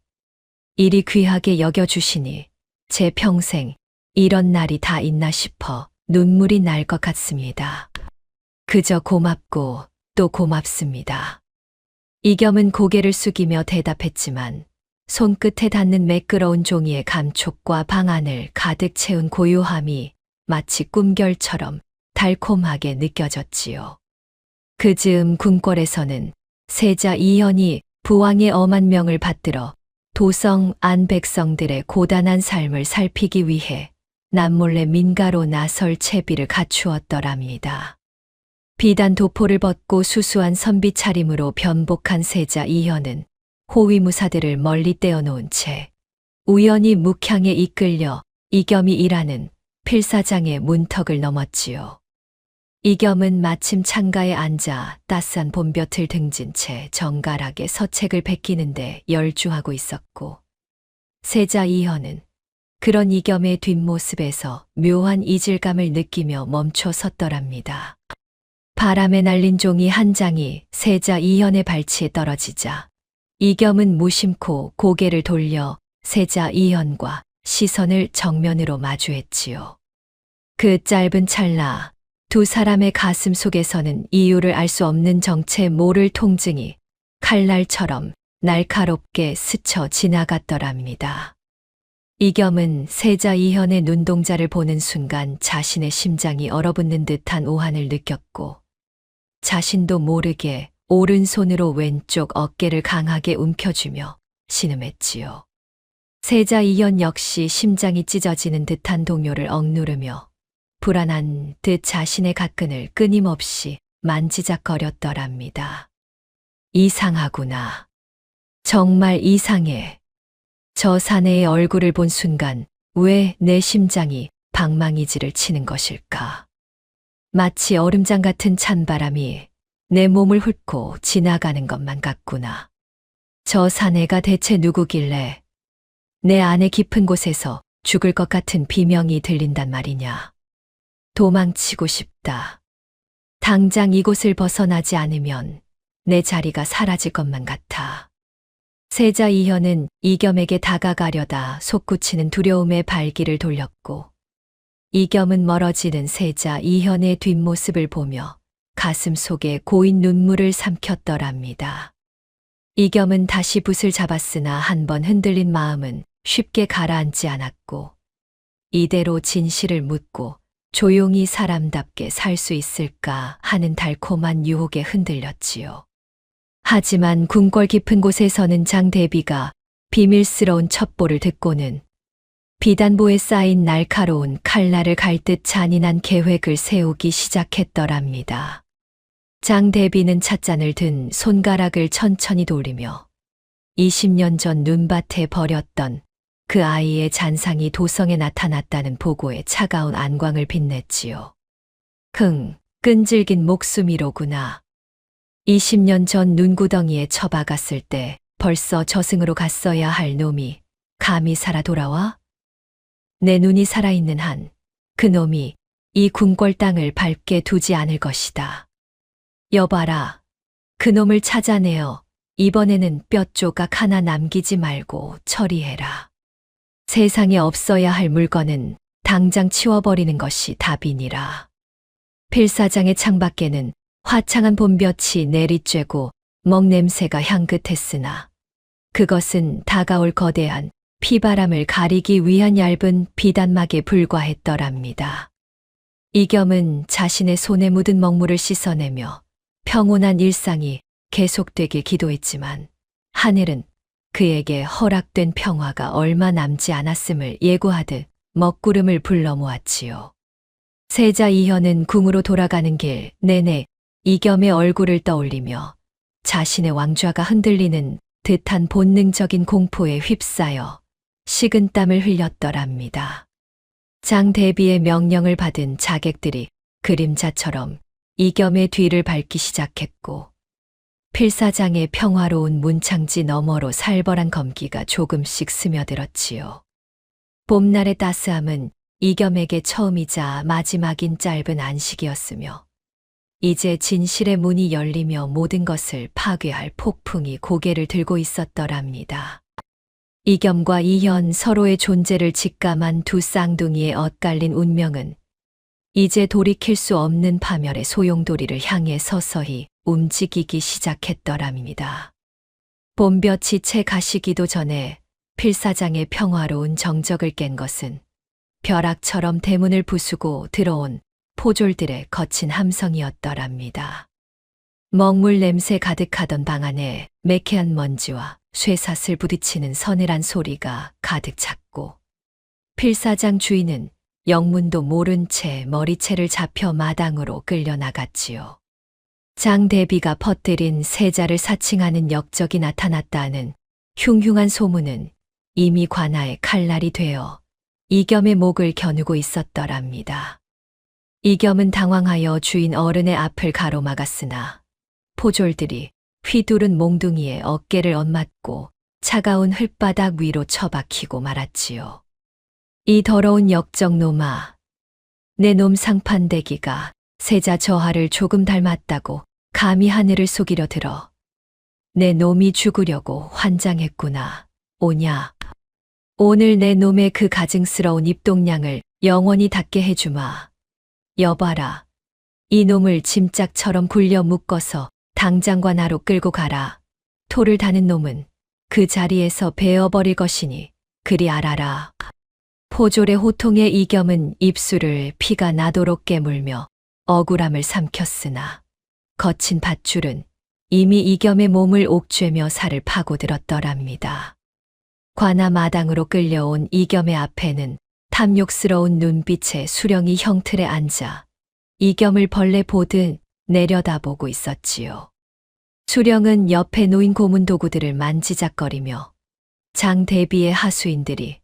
이리 귀하게 여겨주시니 제 평생 이런 날이 다 있나 싶어 눈물이 날 것 같습니다. 그저 고맙고 또 고맙습니다. 이겸은 고개를 숙이며 대답했지만 손끝에 닿는 매끄러운 종이의 감촉과 방안을 가득 채운 고요함이 마치 꿈결처럼 달콤하게 느껴졌지요. 그 즈음 궁궐에서는 세자 이현이 부왕의 엄한 명을 받들어 도성 안 백성들의 고단한 삶을 살피기 위해 남몰래 민가로 나설 채비를 갖추었더랍니다. 비단 도포를 벗고 수수한 선비 차림으로 변복한 세자 이현은 호위무사들을 멀리 떼어놓은 채 우연히 묵향에 이끌려 이겸이 일하는 필사장의 문턱을 넘었지요. 이겸은 마침 창가에 앉아 따스한 봄볕을 등진 채 정갈하게 서책을 베끼는데 열중하고 있었고 세자 이현은 그런 이겸의 뒷모습에서 묘한 이질감을 느끼며 멈춰 섰더랍니다. 바람에 날린 종이 한 장이 세자 이현의 발치에 떨어지자 이겸은 무심코 고개를 돌려 세자 이현과 시선을 정면으로 마주했지요. 그 짧은 찰나 두 사람의 가슴 속에서는 이유를 알 수 없는 정체 모를 통증이 칼날처럼 날카롭게 스쳐 지나갔더랍니다. 이겸은 세자 이현의 눈동자를 보는 순간 자신의 심장이 얼어붙는 듯한 오한을 느꼈고 자신도 모르게 오른손으로 왼쪽 어깨를 강하게 움켜쥐며 신음했지요. 세자 이현 역시 심장이 찢어지는 듯한 동요를 억누르며 불안한 듯 자신의 가끈을 끊임없이 만지작거렸더랍니다. 이상하구나. 정말 이상해. 저 사내의 얼굴을 본 순간 왜 내 심장이 방망이질을 치는 것일까? 마치 얼음장 같은 찬바람이 내 몸을 훑고 지나가는 것만 같구나. 저 사내가 대체 누구길래 내 안의 깊은 곳에서 죽을 것 같은 비명이 들린단 말이냐. 도망치고 싶다. 당장 이곳을 벗어나지 않으면 내 자리가 사라질 것만 같아. 세자 이현은 이겸에게 다가가려다 솟구치는 두려움에 발길을 돌렸고 이겸은 멀어지는 세자 이현의 뒷모습을 보며 가슴 속에 고인 눈물을 삼켰더랍니다. 이겸은 다시 붓을 잡았으나 한 번 흔들린 마음은 쉽게 가라앉지 않았고 이대로 진실을 묻고 조용히 사람답게 살 수 있을까 하는 달콤한 유혹에 흔들렸지요. 하지만 궁궐 깊은 곳에서는 장대비가 비밀스러운 첩보를 듣고는 비단보에 쌓인 날카로운 칼날을 갈 듯 잔인한 계획을 세우기 시작했더랍니다. 장대비는 찻잔을 든 손가락을 천천히 돌리며 20년 전 눈밭에 버렸던 그 아이의 잔상이 도성에 나타났다는 보고에 차가운 안광을 빛냈지요. 끈질긴 목숨이로구나. 20년 전 눈구덩이에 처박았을 때 벌써 저승으로 갔어야 할 놈이 감히 살아 돌아와? 내 눈이 살아있는 한 그 놈이 이 궁궐 땅을 밟게 두지 않을 것이다. 여봐라. 그 놈을 찾아내어 이번에는 뼈 조각 하나 남기지 말고 처리해라. 세상에 없어야 할 물건은 당장 치워버리는 것이 답이니라. 필사장의 창밖에는 화창한 봄볕이 내리쬐고 먹냄새가 향긋했으나 그것은 다가올 거대한 피바람을 가리기 위한 얇은 비단막에 불과했더랍니다. 이겸은 자신의 손에 묻은 먹물을 씻어내며 평온한 일상이 계속되길 기도했지만 하늘은 그에게 허락된 평화가 얼마 남지 않았음을 예고하듯 먹구름을 불러 모았지요. 세자 이현은 궁으로 돌아가는 길 내내 이겸의 얼굴을 떠올리며 자신의 왕좌가 흔들리는 듯한 본능적인 공포에 휩싸여 식은땀을 흘렸더랍니다. 장대비의 명령을 받은 자객들이 그림자처럼 이겸의 뒤를 밟기 시작했고 필사장의 평화로운 문창지 너머로 살벌한 검기가 조금씩 스며들었지요. 봄날의 따스함은 이겸에게 처음이자 마지막인 짧은 안식이었으며 이제 진실의 문이 열리며 모든 것을 파괴할 폭풍이 고개를 들고 있었더랍니다. 이겸과 이현 서로의 존재를 직감한 두 쌍둥이의 엇갈린 운명은 이제 돌이킬 수 없는 파멸의 소용돌이를 향해 서서히 움직이기 시작했더랍니다. 봄볕이 채 가시기도 전에 필사장의 평화로운 정적을 깬 것은 벼락처럼 대문을 부수고 들어온 포졸들의 거친 함성이었더랍니다. 먹물 냄새 가득하던 방 안에 매캐한 먼지와 쇠사슬 부딪히는 서늘한 소리가 가득 찼고 필사장 주인은 영문도 모른 채 머리채를 잡혀 마당으로 끌려나갔지요. 장대비가 퍼뜨린 세자를 사칭하는 역적이 나타났다는 흉흉한 소문은 이미 관아의 칼날이 되어 이겸의 목을 겨누고 있었더랍니다. 이겸은 당황하여 주인 어른의 앞을 가로막았으나 포졸들이 휘두른 몽둥이에 어깨를 엇맞고 차가운 흙바닥 위로 처박히고 말았지요. 이 더러운 역적놈아, 내 놈 상판대기가 세자 저하를 조금 닮았다고 감히 하늘을 속이려 들어. 내 놈이 죽으려고 환장했구나. 오냐. 오늘 내 놈의 그 가증스러운 입동량을 영원히 닫게 해주마. 여봐라. 이 놈을 짐짝처럼 굴려 묶어서 당장과 나로 끌고 가라. 토를 다는 놈은 그 자리에서 베어버릴 것이니 그리 알아라. 포졸의 호통에 이겸은 입술을 피가 나도록 깨물며 억울함을 삼켰으나 거친 밧줄은 이미 이겸의 몸을 옥죄며 살을 파고들었더랍니다. 관아 마당으로 끌려온 이겸의 앞에는 탐욕스러운 눈빛의 수령이 형틀에 앉아 이겸을 벌레 보듯 내려다보고 있었지요. 수령은 옆에 놓인 고문 도구들을 만지작거리며 장대비의 하수인들이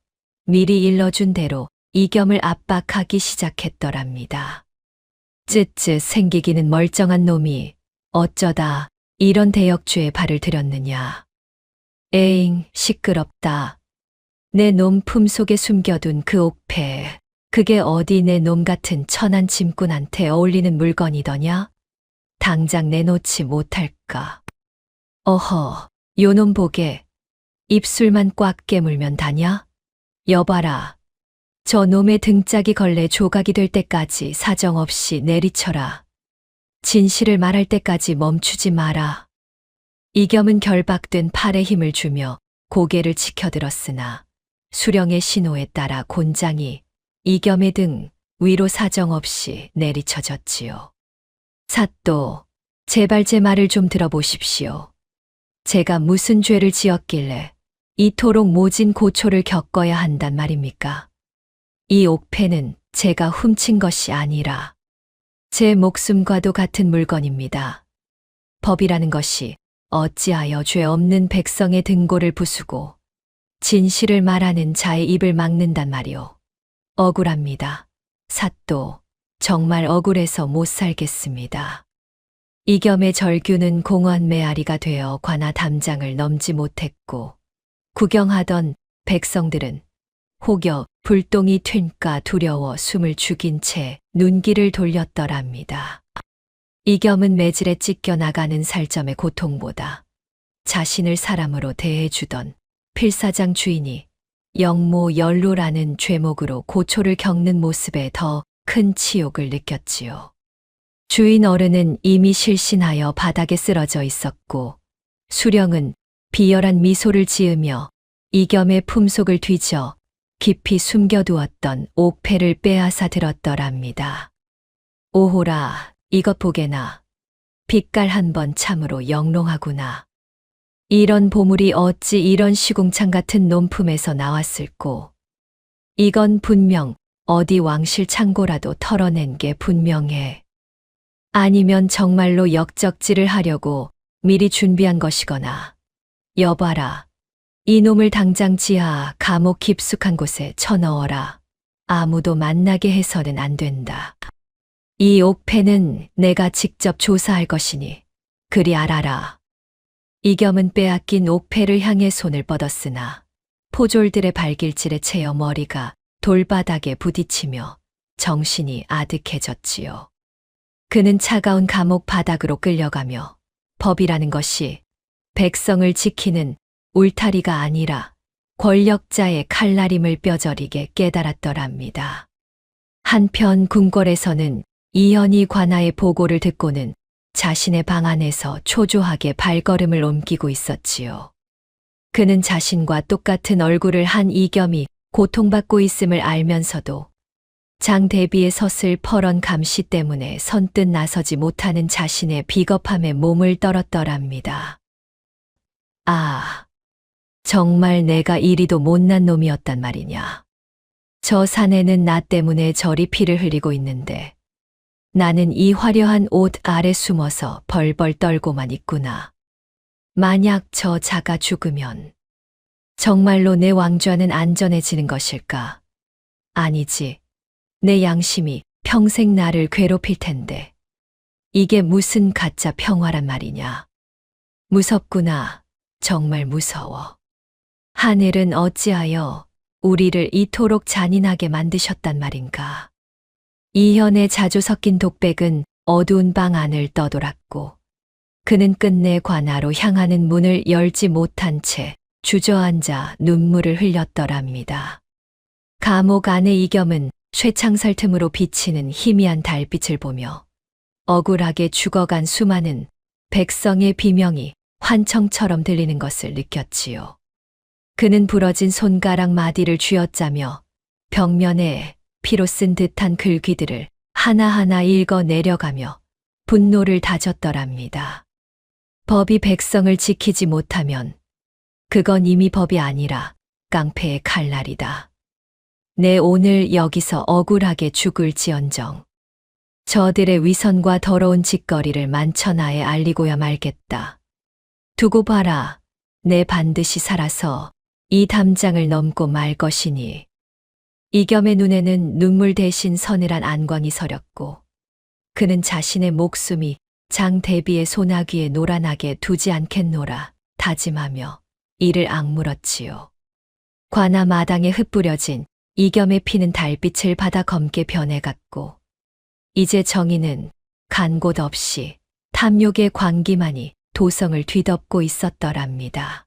미리 일러준 대로 이겸을 압박하기 시작했더랍니다. 쯧쯧 생기기는 멀쩡한 놈이 어쩌다 이런 대역죄에 발을 들였느냐. 에잉, 시끄럽다. 내 놈 품속에 숨겨둔 그 옥패, 그게 어디 내 놈 같은 천한 짐꾼한테 어울리는 물건이더냐? 당장 내놓지 못할까? 어허, 요놈 보게. 입술만 꽉 깨물면 다냐? 여봐라. 저 놈의 등짝이 걸레 조각이 될 때까지 사정없이 내리쳐라. 진실을 말할 때까지 멈추지 마라. 이겸은 결박된 팔에 힘을 주며 고개를 치켜들었으나 수령의 신호에 따라 곤장이 이겸의 등 위로 사정없이 내리쳐졌지요. 사또, 제발 제 말을 좀 들어보십시오. 제가 무슨 죄를 지었길래 이토록 모진 고초를 겪어야 한단 말입니까? 이 옥패는 제가 훔친 것이 아니라 제 목숨과도 같은 물건입니다. 법이라는 것이 어찌하여 죄 없는 백성의 등골을 부수고 진실을 말하는 자의 입을 막는단 말이오. 억울합니다. 사또, 정말 억울해서 못 살겠습니다. 이겸의 절규는 공원 메아리가 되어 관아 담장을 넘지 못했고 구경하던 백성들은 혹여 불똥이 튑까 두려워 숨을 죽인 채 눈길을 돌렸더랍니다. 이겸은 매질에 찢겨 나가는 살점의 고통보다 자신을 사람으로 대해주던 필사장 주인이 영모 연로라는 죄목으로 고초를 겪는 모습에 더 큰 치욕을 느꼈지요. 주인 어른은 이미 실신하여 바닥에 쓰러져 있었고 수령은 비열한 미소를 지으며 이겸의 품속을 뒤져 깊이 숨겨두었던 옥패를 빼앗아 들었더랍니다. 오호라, 이것 보게나. 빛깔 한 번 참으로 영롱하구나. 이런 보물이 어찌 이런 시궁창 같은 놈품에서 나왔을꼬. 이건 분명 어디 왕실 창고라도 털어낸 게 분명해. 아니면 정말로 역적질을 하려고 미리 준비한 것이거나. 여봐라. 이놈을 당장 지하 감옥 깊숙한 곳에 쳐넣어라. 아무도 만나게 해서는 안 된다. 이 옥패는 내가 직접 조사할 것이니 그리 알아라. 이겸은 빼앗긴 옥패를 향해 손을 뻗었으나 포졸들의 발길질에 채여 머리가 돌바닥에 부딪히며 정신이 아득해졌지요. 그는 차가운 감옥 바닥으로 끌려가며 법이라는 것이 백성을 지키는 울타리가 아니라 권력자의 칼날임을 뼈저리게 깨달았더랍니다. 한편 궁궐에서는 이현이 관아의 보고를 듣고는 자신의 방 안에서 초조하게 발걸음을 옮기고 있었지요. 그는 자신과 똑같은 얼굴을 한 이겸이 고통받고 있음을 알면서도 장 대비의 섰을 퍼런 감시 때문에 선뜻 나서지 못하는 자신의 비겁함에 몸을 떨었더랍니다. 아, 정말 내가 이리도 못난 놈이었단 말이냐. 저 사내는 나 때문에 저리 피를 흘리고 있는데 나는 이 화려한 옷 아래 숨어서 벌벌 떨고만 있구나. 만약 저 자가 죽으면 정말로 내 왕좌는 안전해지는 것일까? 아니지. 내 양심이 평생 나를 괴롭힐 텐데. 이게 무슨 가짜 평화란 말이냐. 무섭구나. 정말 무서워. 하늘은 어찌하여 우리를 이토록 잔인하게 만드셨단 말인가. 이현의 자주 섞인 독백은 어두운 방 안을 떠돌았고 그는 끝내 관아로 향하는 문을 열지 못한 채 주저앉아 눈물을 흘렸더랍니다. 감옥 안의 이겸은 쇠창살 틈으로 비치는 희미한 달빛을 보며 억울하게 죽어간 수많은 백성의 비명이 환청처럼 들리는 것을 느꼈지요. 그는 부러진 손가락 마디를 쥐어짜며 벽면에 피로 쓴 듯한 글귀들을 하나하나 읽어 내려가며 분노를 다졌더랍니다. 법이 백성을 지키지 못하면 그건 이미 법이 아니라 깡패의 칼날이다. 내 오늘 여기서 억울하게 죽을지언정 저들의 위선과 더러운 짓거리를 만천하에 알리고야 말겠다. 두고 봐라. 내 반드시 살아서 이 담장을 넘고 말 것이니. 이겸의 눈에는 눈물 대신 서늘한 안광이 서렸고 그는 자신의 목숨이 장 대비의 소나귀에 노란하게 두지 않겠노라 다짐하며 이를 악물었지요. 관아 마당에 흩뿌려진 이겸의 피는 달빛을 받아 검게 변해갔고 이제 정의는 간 곳 없이 탐욕의 광기만이 도성을 뒤덮고 있었더랍니다.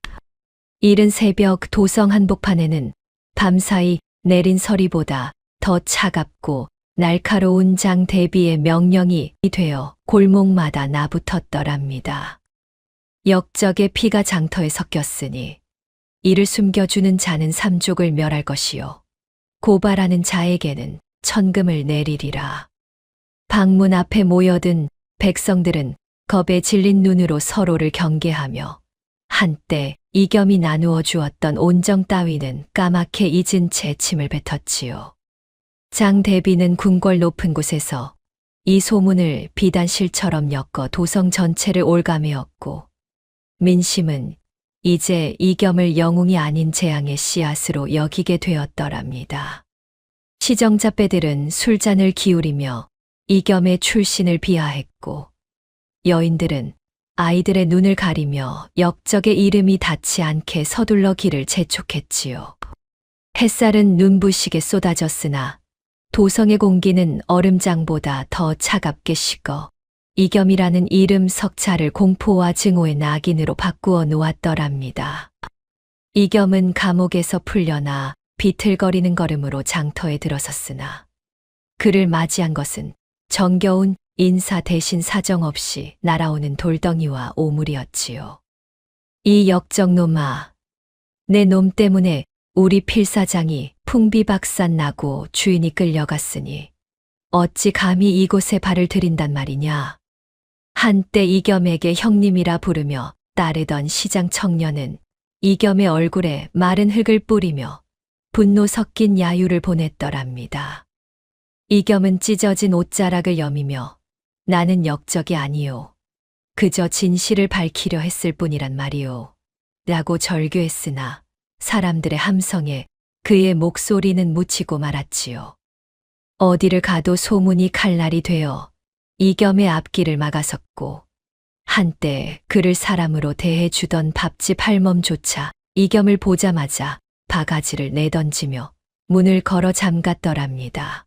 이른 새벽 도성 한복판에는 밤사이 내린 서리보다 더 차갑고 날카로운 장 대비의 명령이 되어 골목마다 나붙었더랍니다. 역적의 피가 장터에 섞였으니 이를 숨겨주는 자는 삼족을 멸할 것이요. 고발하는 자에게는 천금을 내리리라. 방문 앞에 모여든 백성들은 겁에 질린 눈으로 서로를 경계하며 한때 이겸이 나누어 주었던 온정 따위는 까맣게 잊은 채 침을 뱉었지요. 장 대비는 궁궐 높은 곳에서 이 소문을 비단실처럼 엮어 도성 전체를 올가매었고 민심은 이제 이겸을 영웅이 아닌 재앙의 씨앗으로 여기게 되었더랍니다. 시정자배들은 술잔을 기울이며 이겸의 출신을 비하했고 여인들은 아이들의 눈을 가리며 역적의 이름이 닿지 않게 서둘러 길을 재촉했지요. 햇살은 눈부시게 쏟아졌으나 도성의 공기는 얼음장보다 더 차갑게 식어 이겸이라는 이름 석자를 공포와 증오의 낙인으로 바꾸어 놓았더랍니다. 이겸은 감옥에서 풀려나 비틀거리는 걸음으로 장터에 들어섰으나 그를 맞이한 것은 정겨운 인사 대신 사정없이 날아오는 돌덩이와 오물이었지요. 이 역적놈아, 내 놈 때문에 우리 필사장이 풍비박산 나고 주인이 끌려갔으니 어찌 감히 이곳에 발을 들인단 말이냐. 한때 이겸에게 형님이라 부르며 따르던 시장 청년은 이겸의 얼굴에 마른 흙을 뿌리며 분노 섞인 야유를 보냈더랍니다. 이겸은 찢어진 옷자락을 여미며 나는 역적이 아니요. 그저 진실을 밝히려 했을 뿐이란 말이요. 라고 절규했으나 사람들의 함성에 그의 목소리는 묻히고 말았지요. 어디를 가도 소문이 칼날이 되어 이겸의 앞길을 막아섰고 한때 그를 사람으로 대해주던 밥집 할멈조차 이겸을 보자마자 바가지를 내던지며 문을 걸어 잠갔더랍니다.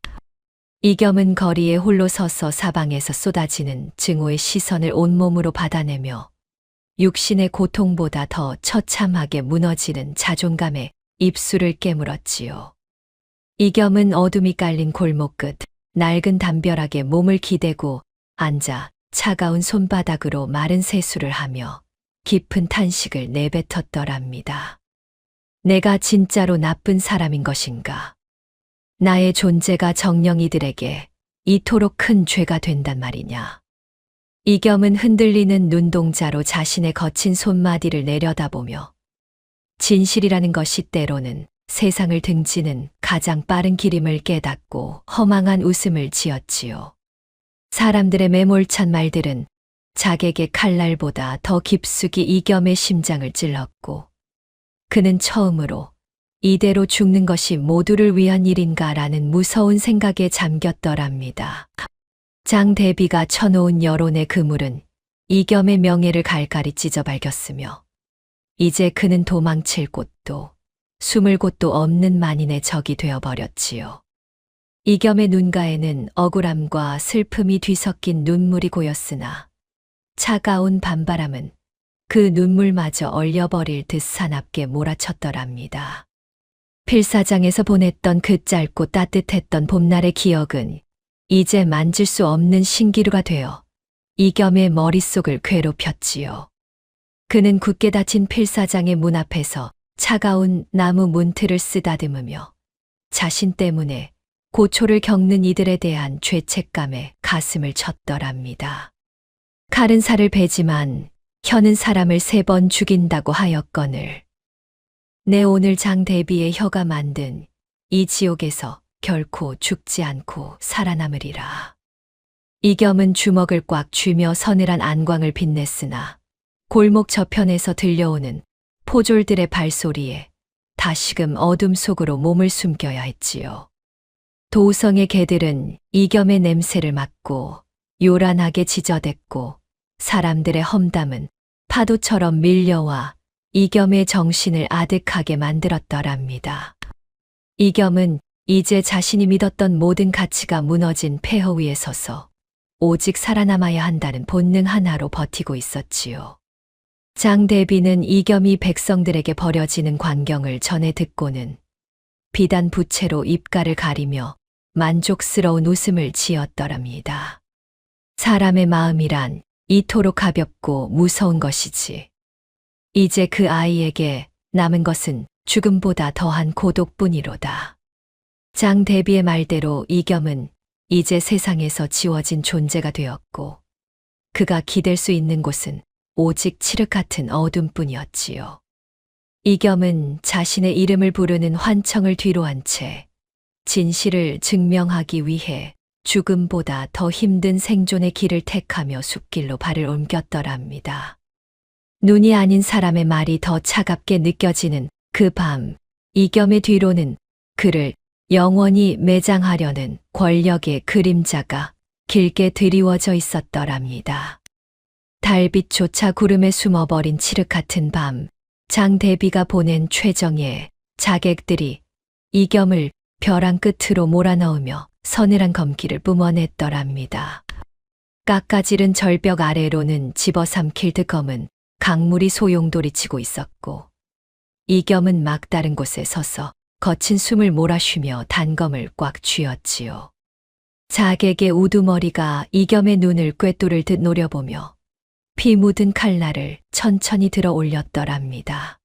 이겸은 거리에 홀로 서서 사방에서 쏟아지는 증오의 시선을 온몸으로 받아내며 육신의 고통보다 더 처참하게 무너지는 자존감에 입술을 깨물었지요. 이겸은 어둠이 깔린 골목 끝 낡은 담벼락에 몸을 기대고 앉아 차가운 손바닥으로 마른 세수를 하며 깊은 탄식을 내뱉었더랍니다. 내가 진짜로 나쁜 사람인 것인가? 나의 존재가 정령이들에게 이토록 큰 죄가 된단 말이냐? 이겸은 흔들리는 눈동자로 자신의 거친 손마디를 내려다보며 진실이라는 것이 때로는 세상을 등지는 가장 빠른 길임을 깨닫고 허망한 웃음을 지었지요. 사람들의 매몰찬 말들은 자객의 칼날보다 더 깊숙이 이겸의 심장을 찔렀고 그는 처음으로 이대로 죽는 것이 모두를 위한 일인가라는 무서운 생각에 잠겼더랍니다. 장 대비가 쳐놓은 여론의 그물은 이겸의 명예를 갈갈이 찢어 밝혔으며 이제 그는 도망칠 곳도 숨을 곳도 없는 만인의 적이 되어버렸지요. 이겸의 눈가에는 억울함과 슬픔이 뒤섞인 눈물이 고였으나 차가운 밤바람은 그 눈물마저 얼려버릴 듯 사납게 몰아쳤더랍니다. 필사장에서 보냈던 그 짧고 따뜻했던 봄날의 기억은 이제 만질 수 없는 신기루가 되어 이겸의 머릿속을 괴롭혔지요. 그는 굳게 닫힌 필사장의 문 앞에서 차가운 나무 문틀을 쓰다듬으며 자신 때문에 고초를 겪는 이들에 대한 죄책감에 가슴을 쳤더랍니다. 칼은 살을 베지만 혀는 사람을 3번 죽인다고 하였거늘 내 오늘 장 대비의 혀가 만든 이 지옥에서 결코 죽지 않고 살아남으리라. 이겸은 주먹을 꽉 쥐며 서늘한 안광을 빛냈으나 골목 저편에서 들려오는 포졸들의 발소리에 다시금 어둠 속으로 몸을 숨겨야 했지요. 도성의 개들은 이겸의 냄새를 맡고 요란하게 지저댔고 사람들의 험담은 파도처럼 밀려와 이겸의 정신을 아득하게 만들었더랍니다. 이겸은 이제 자신이 믿었던 모든 가치가 무너진 폐허 위에 서서 오직 살아남아야 한다는 본능 하나로 버티고 있었지요. 장대비는 이겸이 백성들에게 버려지는 광경을 전해 듣고는 비단 부채로 입가를 가리며 만족스러운 웃음을 지었더랍니다. 사람의 마음이란 이토록 가볍고 무서운 것이지. 이제 그 아이에게 남은 것은 죽음보다 더한 고독뿐이로다. 장대비의 말대로 이겸은 이제 세상에서 지워진 존재가 되었고 그가 기댈 수 있는 곳은 오직 칠흑 같은 어둠뿐이었지요. 이겸은 자신의 이름을 부르는 환청을 뒤로한 채 진실을 증명하기 위해 죽음보다 더 힘든 생존의 길을 택하며 숲길로 발을 옮겼더랍니다. 눈이 아닌 사람의 말이 더 차갑게 느껴지는 그 밤, 이겸의 뒤로는 그를 영원히 매장하려는 권력의 그림자가 길게 드리워져 있었더랍니다. 달빛조차 구름에 숨어버린 칠흑 같은 밤, 장대비가 보낸 최정예 자객들이 이겸을 벼랑 끝으로 몰아넣으며 서늘한 검기를 뿜어냈더랍니다. 깎아지른 절벽 아래로는 집어삼킬 듯 검은 강물이 소용돌이치고 있었고 이겸은 막다른 곳에 서서 거친 숨을 몰아쉬며 단검을 꽉 쥐었지요. 자객의 우두머리가 이겸의 눈을 꿰뚫을 듯 노려보며 피 묻은 칼날을 천천히 들어 올렸더랍니다.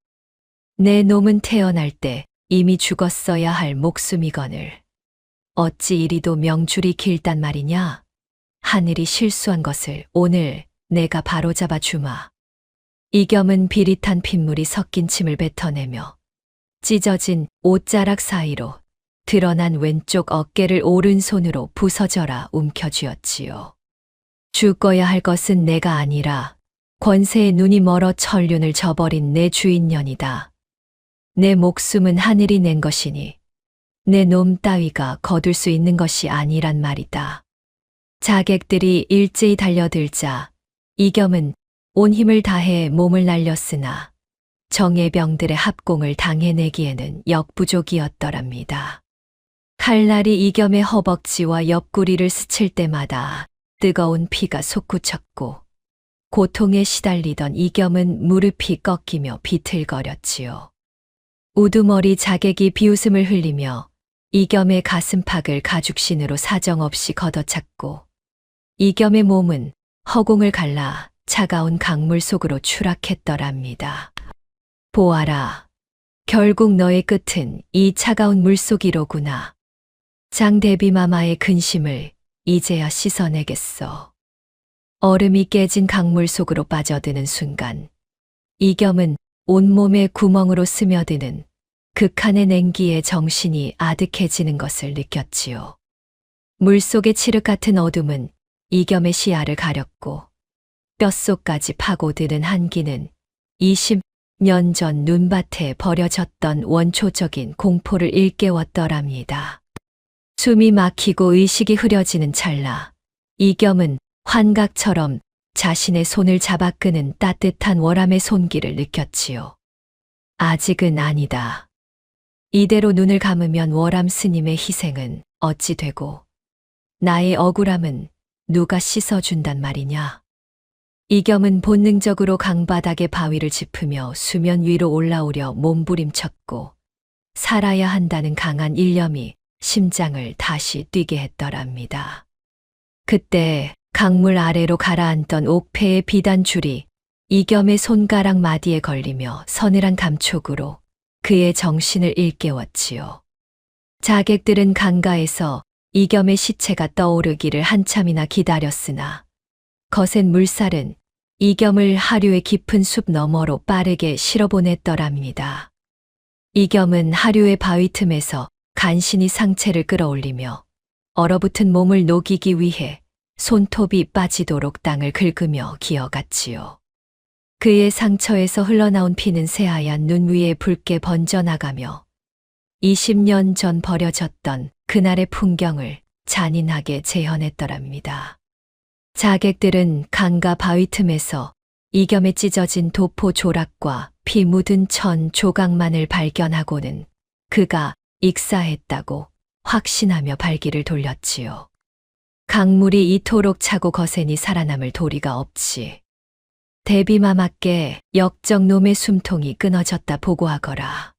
내 놈은 태어날 때 이미 죽었어야 할 목숨이거늘. 어찌 이리도 명줄이 길단 말이냐? 하늘이 실수한 것을 오늘 내가 바로잡아 주마. 이겸은 비릿한 핏물이 섞인 침을 뱉어내며 찢어진 옷자락 사이로 드러난 왼쪽 어깨를 오른손으로 부서져라 움켜쥐었지요. 죽어야 할 것은 내가 아니라 권세의 눈이 멀어 천륜을 저버린 내 주인년이다. 내 목숨은 하늘이 낸 것이니 내 놈 따위가 거둘 수 있는 것이 아니란 말이다. 자객들이 일제히 달려들자 이겸은 온 힘을 다해 몸을 날렸으나 정예병들의 합공을 당해내기에는 역부족이었더랍니다. 칼날이 이겸의 허벅지와 옆구리를 스칠 때마다 뜨거운 피가 솟구쳤고 고통에 시달리던 이겸은 무릎이 꺾이며 비틀거렸지요. 우두머리 자객이 비웃음을 흘리며 이겸의 가슴팍을 가죽신으로 사정없이 걷어찼고 이겸의 몸은 허공을 갈라 차가운 강물 속으로 추락했더랍니다. 보아라. 결국 너의 끝은 이 차가운 물속이로구나. 장대비 마마의 근심을 이제야 씻어내겠어. 얼음이 깨진 강물 속으로 빠져드는 순간 이겸은 온몸에 구멍으로 스며드는 극한의 냉기에 정신이 아득해지는 것을 느꼈지요. 물속의 칠흑 같은 어둠은 이겸의 시야를 가렸고 뼛속까지 파고드는 한기는 20년 전 눈밭에 버려졌던 원초적인 공포를 일깨웠더랍니다. 숨이 막히고 의식이 흐려지는 찰나 이겸은 환각처럼 자신의 손을 잡아 끄는 따뜻한 월함의 손길을 느꼈지요. 아직은 아니다. 이대로 눈을 감으면 월함 스님의 희생은 어찌 되고 나의 억울함은 누가 씻어준단 말이냐. 이겸은 본능적으로 강바닥의 바위를 짚으며 수면 위로 올라오려 몸부림쳤고 살아야 한다는 강한 일념이 심장을 다시 뛰게 했더랍니다. 그때 강물 아래로 가라앉던 옥패의 비단줄이 이겸의 손가락 마디에 걸리며 서늘한 감촉으로 그의 정신을 일깨웠지요. 자객들은 강가에서 이겸의 시체가 떠오르기를 한참이나 기다렸으나 거센 물살은 이겸을 하류의 깊은 숲 너머로 빠르게 실어보냈더랍니다. 이겸은 하류의 바위 틈에서 간신히 상체를 끌어올리며 얼어붙은 몸을 녹이기 위해 손톱이 빠지도록 땅을 긁으며 기어갔지요. 그의 상처에서 흘러나온 피는 새하얀 눈 위에 붉게 번져나가며 20년 전 버려졌던 그날의 풍경을 잔인하게 재현했더랍니다. 자객들은 강가 바위 틈에서 이겸에 찢어진 도포 조락과 피 묻은 천 조각만을 발견하고는 그가 익사했다고 확신하며 발길을 돌렸지요. 강물이 이토록 차고 거센이 살아남을 도리가 없지. 대비마마께 역적놈의 숨통이 끊어졌다 보고하거라.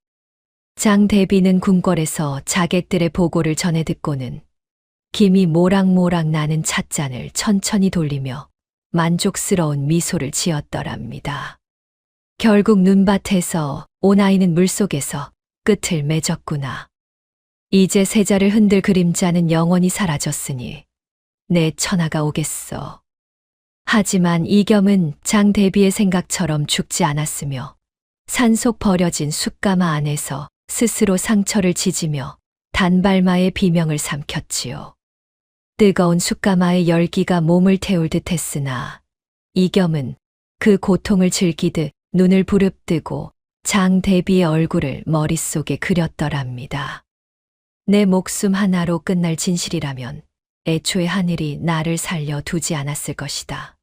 장 대비는 궁궐에서 자객들의 보고를 전해 듣고는 김이 모락모락 나는 찻잔을 천천히 돌리며 만족스러운 미소를 지었더랍니다. 결국 눈밭에서 오나이는 물속에서 끝을 맺었구나. 이제 세자를 흔들 그림자는 영원히 사라졌으니 내 천하가 오겠어. 하지만 이겸은 장 대비의 생각처럼 죽지 않았으며 산속 버려진 숯가마 안에서 스스로 상처를 지지며 단발마의 비명을 삼켰지요. 뜨거운 숯가마의 열기가 몸을 태울 듯 했으나 이겸은 그 고통을 즐기듯 눈을 부릅뜨고 장 대비의 얼굴을 머릿속에 그렸더랍니다. 내 목숨 하나로 끝날 진실이라면 애초에 하늘이 나를 살려 두지 않았을 것이다.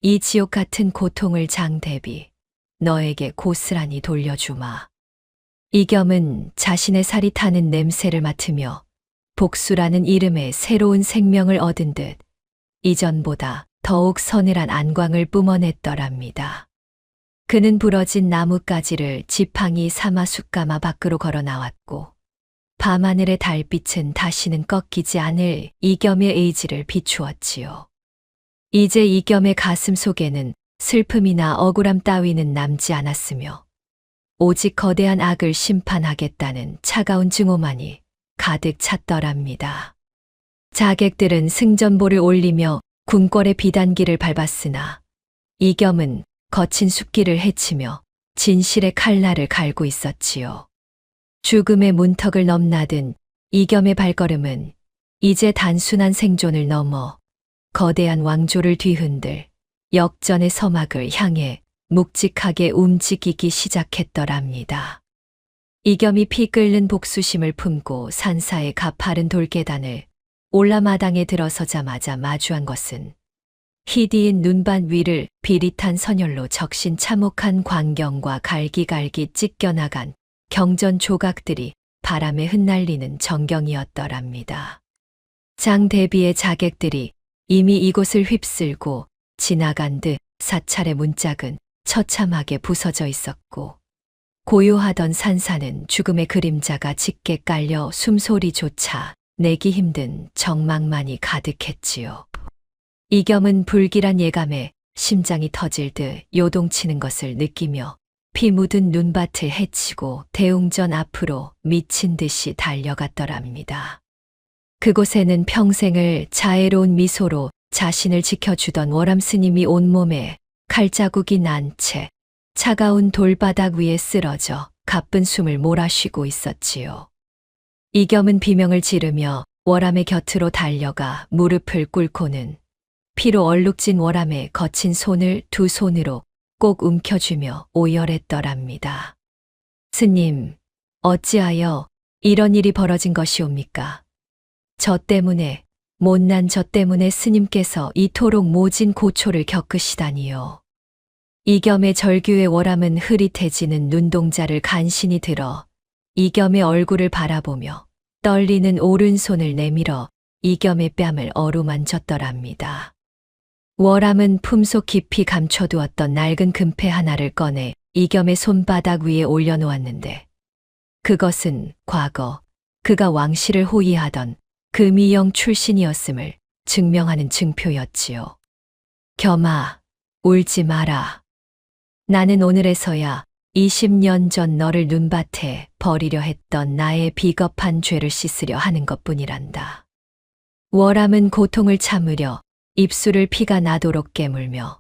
이 지옥 같은 고통을 장 대비, 너에게 고스란히 돌려주마. 이겸은 자신의 살이 타는 냄새를 맡으며 복수라는 이름의 새로운 생명을 얻은 듯 이전보다 더욱 서늘한 안광을 뿜어냈더랍니다. 그는 부러진 나뭇가지를 지팡이 삼아 숯가마 밖으로 걸어 나왔고 밤하늘의 달빛은 다시는 꺾이지 않을 이겸의 의지를 비추었지요. 이제 이겸의 가슴 속에는 슬픔이나 억울함 따위는 남지 않았으며 오직 거대한 악을 심판하겠다는 차가운 증오만이 가득 찼더랍니다. 자객들은 승전보를 올리며 궁궐의 비단길을 밟았으나 이겸은 거친 숲길을 헤치며 진실의 칼날을 갈고 있었지요. 죽음의 문턱을 넘나든 이겸의 발걸음은 이제 단순한 생존을 넘어 거대한 왕조를 뒤흔들 역전의 서막을 향해 묵직하게 움직이기 시작했더랍니다. 이겸이 피 끓는 복수심을 품고 산사의 가파른 돌계단을 올라 마당에 들어서자마자 마주한 것은 희디인 눈반 위를 비릿한 선열로 적신 참혹한 광경과 갈기갈기 찢겨나간 경전 조각들이 바람에 흩날리는 전경이었더랍니다. 장 대비의 자객들이 이미 이곳을 휩쓸고 지나간 듯 사찰의 문짝은 처참하게 부서져 있었고 고요하던 산사는 죽음의 그림자가 짙게 깔려 숨소리조차 내기 힘든 정막만이 가득했지요. 이겸은 불길한 예감에 심장이 터질 듯 요동치는 것을 느끼며 피 묻은 눈밭을 헤치고 대웅전 앞으로 미친 듯이 달려갔더랍니다. 그곳에는 평생을 자애로운 미소로 자신을 지켜주던 월암 스님이 온몸에 칼자국이 난 채 차가운 돌바닥 위에 쓰러져 가쁜 숨을 몰아쉬고 있었지요. 이겸은 비명을 지르며 월암의 곁으로 달려가 무릎을 꿇고는 피로 얼룩진 월암의 거친 손을 두 손으로 꼭 움켜쥐며 오열했더랍니다. 스님, 어찌하여 이런 일이 벌어진 것이옵니까? 저 때문에, 못난 저 때문에 스님께서 이토록 모진 고초를 겪으시다니요. 이겸의 절규의 월암은 흐릿해지는 눈동자를 간신히 들어 이겸의 얼굴을 바라보며 떨리는 오른손을 내밀어 이겸의 뺨을 어루만졌더랍니다. 월암은 품속 깊이 감춰두었던 낡은 금패 하나를 꺼내 이겸의 손바닥 위에 올려놓았는데 그것은 과거 그가 왕실을 호위하던 금이영 출신이었음을 증명하는 증표였지요. 겸아, 울지 마라. 나는 오늘에서야 20년 전 너를 눈밭에 버리려 했던 나의 비겁한 죄를 씻으려 하는 것뿐이란다. 월암은 고통을 참으려 입술을 피가 나도록 깨물며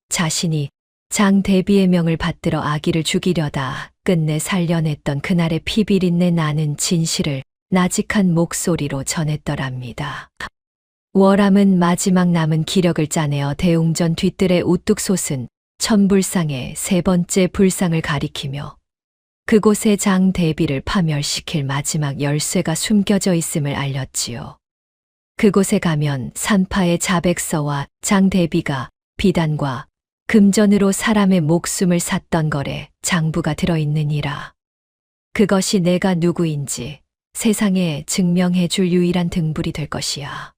자신이 장 대비의 명을 받들어 아기를 죽이려다 끝내 살려냈던 그날의 피비린내 나는 진실을 나직한 목소리로 전했더랍니다. 월암은 마지막 남은 기력을 짜내어 대웅전 뒤뜰에 우뚝 솟은 천불상의 세 번째 불상을 가리키며 그곳에 장 대비를 파멸시킬 마지막 열쇠가 숨겨져 있음을 알렸지요. 그곳에 가면 산파의 자백서와 장 대비가 비단과 금전으로 사람의 목숨을 샀던 거래 장부가 들어있느니라. 그것이 내가 누구인지 세상에 증명해 줄 유일한 등불이 될 것이야.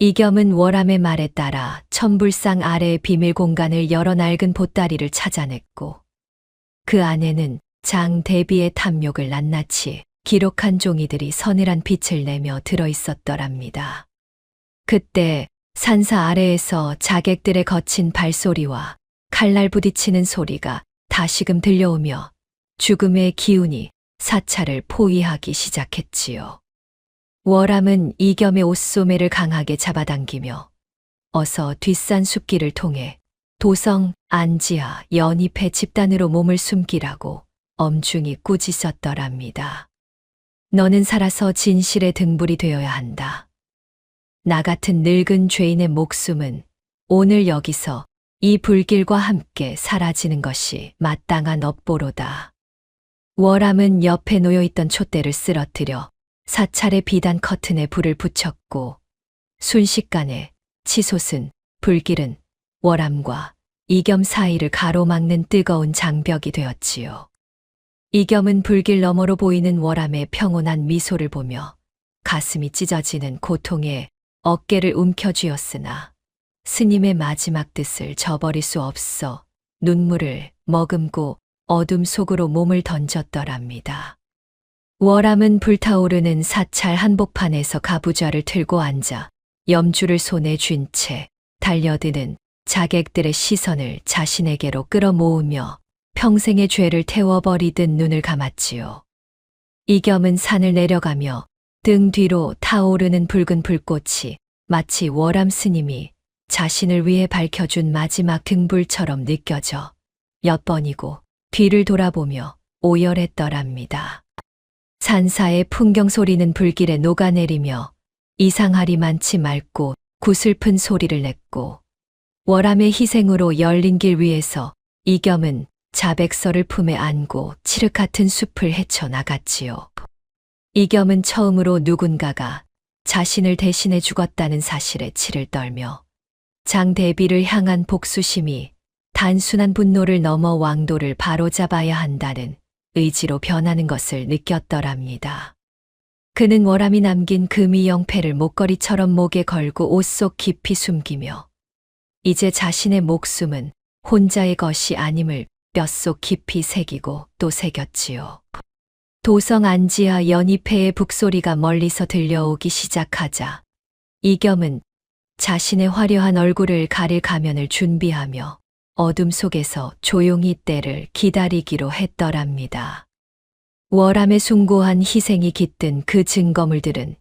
이겸은 월암의 말에 따라 천불상 아래의 비밀 공간을 열어 낡은 보따리를 찾아냈고 그 안에는 장 대비의 탐욕을 낱낱이 기록한 종이들이 서늘한 빛을 내며 들어있었더랍니다. 그때 산사 아래에서 자객들의 거친 발소리와 칼날 부딪히는 소리가 다시금 들려오며 죽음의 기운이 사찰을 포위하기 시작했지요. 월암은 이겸의 옷소매를 강하게 잡아당기며 어서 뒷산 숲길을 통해 도성, 안지하, 연잎의 집단으로 몸을 숨기라고 엄중히 꾸짖었더랍니다. 너는 살아서 진실의 등불이 되어야 한다. 나 같은 늙은 죄인의 목숨은 오늘 여기서 이 불길과 함께 사라지는 것이 마땅한 업보로다. 월암은 옆에 놓여있던 촛대를 쓰러뜨려 사찰의 비단 커튼에 불을 붙였고 순식간에 치솟은 불길은 월암과 이겸 사이를 가로막는 뜨거운 장벽이 되었지요. 이겸은 불길 너머로 보이는 월암의 평온한 미소를 보며 가슴이 찢어지는 고통에 어깨를 움켜쥐었으나 스님의 마지막 뜻을 저버릴 수 없어 눈물을 머금고 어둠 속으로 몸을 던졌더랍니다. 월암은 불타오르는 사찰 한복판에서 가부좌를 틀고 앉아 염주를 손에 쥔 채 달려드는 자객들의 시선을 자신에게로 끌어모으며 평생의 죄를 태워버리듯 눈을 감았지요. 이겸은 산을 내려가며 등 뒤로 타오르는 붉은 불꽃이 마치 월암 스님이 자신을 위해 밝혀준 마지막 등불처럼 느껴져 몇 번이고 뒤를 돌아보며 오열했더랍니다. 산사의 풍경 소리는 불길에 녹아내리며 이상하리 많지 맑고 구슬픈 소리를 냈고 월암의 희생으로 열린 길 위에서 이겸은 자백서를 품에 안고 칠흑 같은 숲을 헤쳐나갔지요. 이겸은 처음으로 누군가가 자신을 대신해 죽었다는 사실에 치를 떨며 장 대비를 향한 복수심이 단순한 분노를 넘어 왕도를 바로잡아야 한다는 의지로 변하는 것을 느꼈더랍니다. 그는 월암이 남긴 금이 영패를 목걸이처럼 목에 걸고 옷 속 깊이 숨기며 이제 자신의 목숨은 혼자의 것이 아님을 뼛속 깊이 새기고 또 새겼지요. 도성 안지하 연잎회의 북소리가 멀리서 들려오기 시작하자 이겸은 자신의 화려한 얼굴을 가릴 가면을 준비하며 어둠 속에서 조용히 때를 기다리기로 했더랍니다. 월암의 숭고한 희생이 깃든 그 증거물들은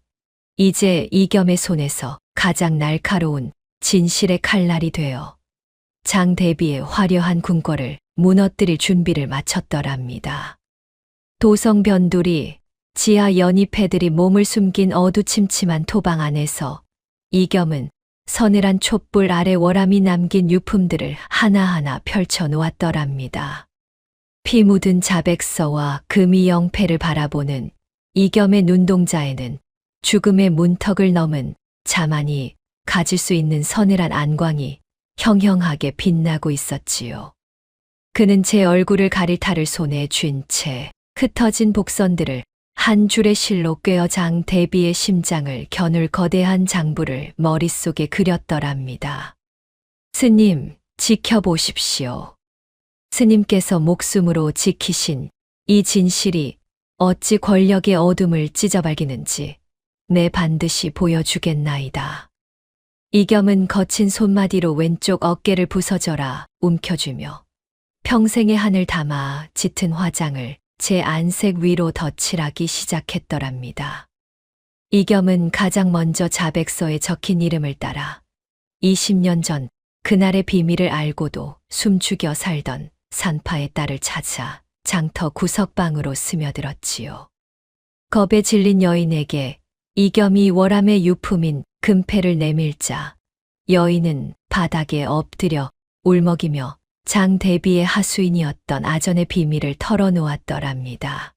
이제 이겸의 손에서 가장 날카로운 진실의 칼날이 되어 장 대비의 화려한 궁궐을 무너뜨릴 준비를 마쳤더랍니다. 도성 변두리, 지하 연잎회들이 몸을 숨긴 어두침침한 토방 안에서 이겸은 서늘한 촛불 아래 월암이 남긴 유품들을 하나하나 펼쳐 놓았더랍니다. 피 묻은 자백서와 금이 영패를 바라보는 이겸의 눈동자에는 죽음의 문턱을 넘은 자만이 가질 수 있는 서늘한 안광이 형형하게 빛나고 있었지요. 그는 제 얼굴을 가릴 탈을 손에 쥔 채 흩어진 복선들을 한 줄의 실로 꿰어 장 대비의 심장을 겨눌 거대한 장부를 머릿속에 그렸더랍니다. 스님, 지켜보십시오. 스님께서 목숨으로 지키신 이 진실이 어찌 권력의 어둠을 찢어발기는지 내 반드시 보여주겠나이다. 이겸은 거친 손마디로 왼쪽 어깨를 부서져라 움켜쥐며 평생의 한을 담아 짙은 화장을 제 안색 위로 덧칠하기 시작했더랍니다. 이겸은 가장 먼저 자백서에 적힌 이름을 따라 20년 전 그날의 비밀을 알고도 숨죽여 살던 산파의 딸을 찾아 장터 구석방으로 스며들었지요. 겁에 질린 여인에게 이겸이 월암의 유품인 금패를 내밀자 여인은 바닥에 엎드려 울먹이며 장 대비의 하수인이었던 아전의 비밀을 털어놓았더랍니다.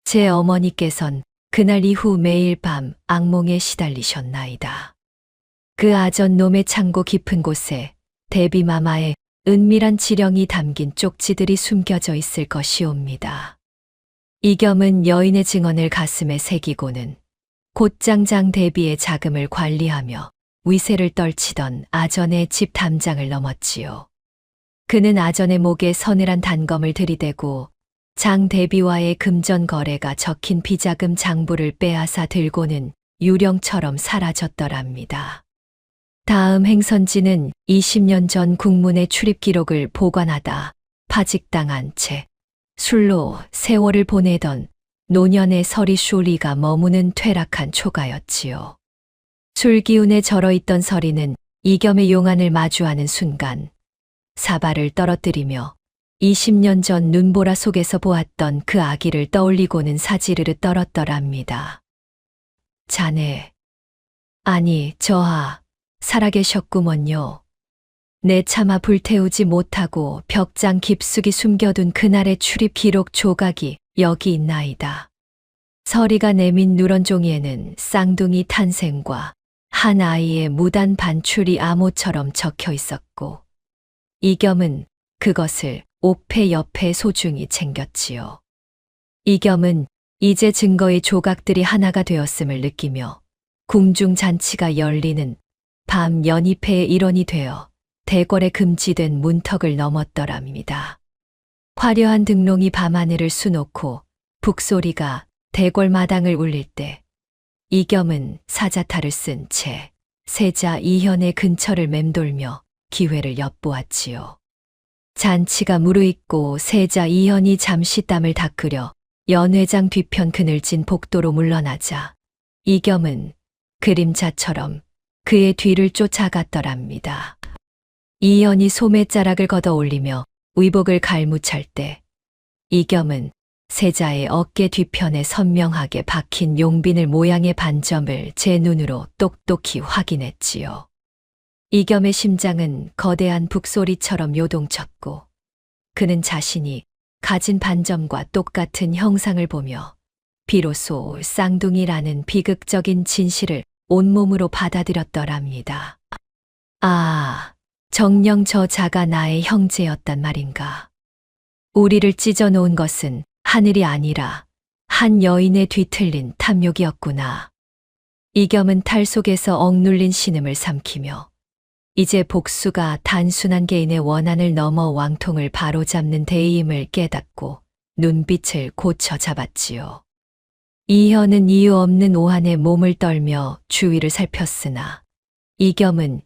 제 어머니께선 그날 이후 매일 밤 악몽에 시달리셨나이다. 그 아전 놈의 창고 깊은 곳에 대비마마의 은밀한 지령이 담긴 쪽지들이 숨겨져 있을 것이옵니다. 이겸은 여인의 증언을 가슴에 새기고는 곧장 장 대비의 자금을 관리하며 위세를 떨치던 아전의 집 담장을 넘었지요. 그는 아전의 목에 서늘한 단검을 들이대고 장 대비와의 금전 거래가 적힌 비자금 장부를 빼앗아 들고는 유령처럼 사라졌더랍니다. 다음 행선지는 20년 전 국문의 출입 기록을 보관하다 파직당한 채 술로 세월을 보내던 노년의 서리 쇼리가 머무는 퇴락한 초가였지요. 술 기운에 절어있던 서리는 이겸의 용안을 마주하는 순간 사발을 떨어뜨리며 20년 전 눈보라 속에서 보았던 그 아기를 떠올리고는 사지르르 떨었더랍니다. 자네, 아니 저하, 살아계셨구먼요. 내 차마 불태우지 못하고 벽장 깊숙이 숨겨둔 그날의 출입 기록 조각이 여기 있나이다. 서리가 내민 누런 종이에는 쌍둥이 탄생과 한 아이의 무단 반출이 암호처럼 적혀 있었고 이겸은 그것을 옥패 옆에 소중히 챙겼지요. 이겸은 이제 증거의 조각들이 하나가 되었음을 느끼며 궁중 잔치가 열리는 밤 연희패의 일원이 되어 대궐에 금지된 문턱을 넘었더랍니다. 화려한 등롱이 밤하늘을 수놓고 북소리가 대궐 마당을 울릴 때 이겸은 사자탈을 쓴 채 세자 이현의 근처를 맴돌며 기회를 엿보았지요. 잔치가 무르익고 세자 이현이 잠시 땀을 닦으려 연회장 뒤편 그늘진 복도로 물러나자 이겸은 그림자처럼 그의 뒤를 쫓아갔더랍니다. 이현이 소매자락을 걷어 올리며 의복을 갈무찰 때 이겸은 세자의 어깨 뒤편에 선명하게 박힌 용비늘 모양의 반점을 제 눈으로 똑똑히 확인했지요. 이겸의 심장은 거대한 북소리처럼 요동쳤고 그는 자신이 가진 반점과 똑같은 형상을 보며 비로소 쌍둥이라는 비극적인 진실을 온몸으로 받아들였더랍니다. 아, 정녕 저 자가 나의 형제였단 말인가. 우리를 찢어놓은 것은 하늘이 아니라 한 여인의 뒤틀린 탐욕이었구나. 이겸은 탈 속에서 억눌린 신음을 삼키며 이제 복수가 단순한 개인의 원한을 넘어 왕통을 바로잡는 대의임을 깨닫고 눈빛을 고쳐 잡았지요. 이현은 이유 없는 오한에 몸을 떨며 주위를 살폈으나 이겸은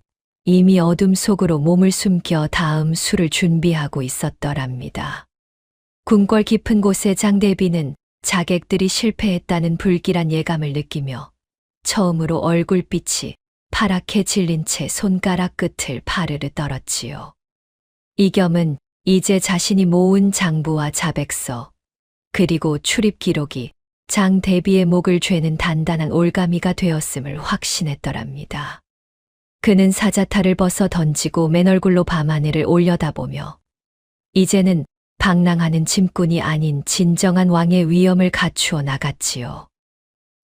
이미 어둠 속으로 몸을 숨겨 다음 수를 준비하고 있었더랍니다. 궁궐 깊은 곳에 장대비는 자객들이 실패했다는 불길한 예감을 느끼며 처음으로 얼굴빛이 파랗게 질린 채 손가락 끝을 파르르 떨었지요. 이겸은 이제 자신이 모은 장부와 자백서 그리고 출입 기록이 장 대비의 목을 죄는 단단한 올가미가 되었음을 확신했더랍니다. 그는 사자탈을 벗어 던지고 맨 얼굴로 밤하늘을 올려다보며 이제는 방랑하는 짐꾼이 아닌 진정한 왕의 위엄을 갖추어 나갔지요.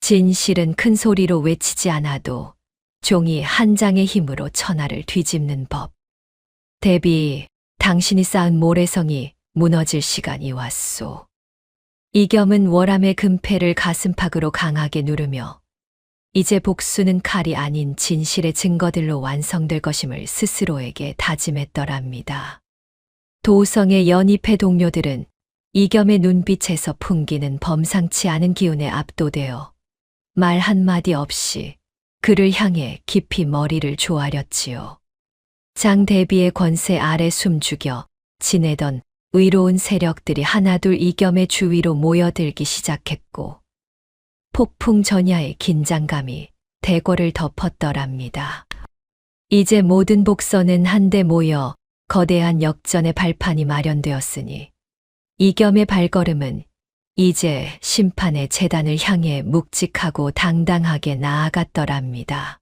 진실은 큰 소리로 외치지 않아도 종이 한 장의 힘으로 천하를 뒤집는 법. 대비, 당신이 쌓은 모래성이 무너질 시간이 왔소. 이겸은 월암의 금패를 가슴팍으로 강하게 누르며 이제 복수는 칼이 아닌 진실의 증거들로 완성될 것임을 스스로에게 다짐했더랍니다. 도성의 연희패 동료들은 이겸의 눈빛에서 풍기는 범상치 않은 기운에 압도되어 말 한마디 없이 그를 향해 깊이 머리를 조아렸지요. 장 대비의 권세 아래 숨죽여 지내던 의로운 세력들이 하나둘 이겸의 주위로 모여들기 시작했고 폭풍 전야의 긴장감이 대궐을 덮었더랍니다. 이제 모든 복선은 한데 모여 거대한 역전의 발판이 마련되었으니 이겸의 발걸음은 이제 심판의 제단을 향해 묵직하고 당당하게 나아갔더랍니다.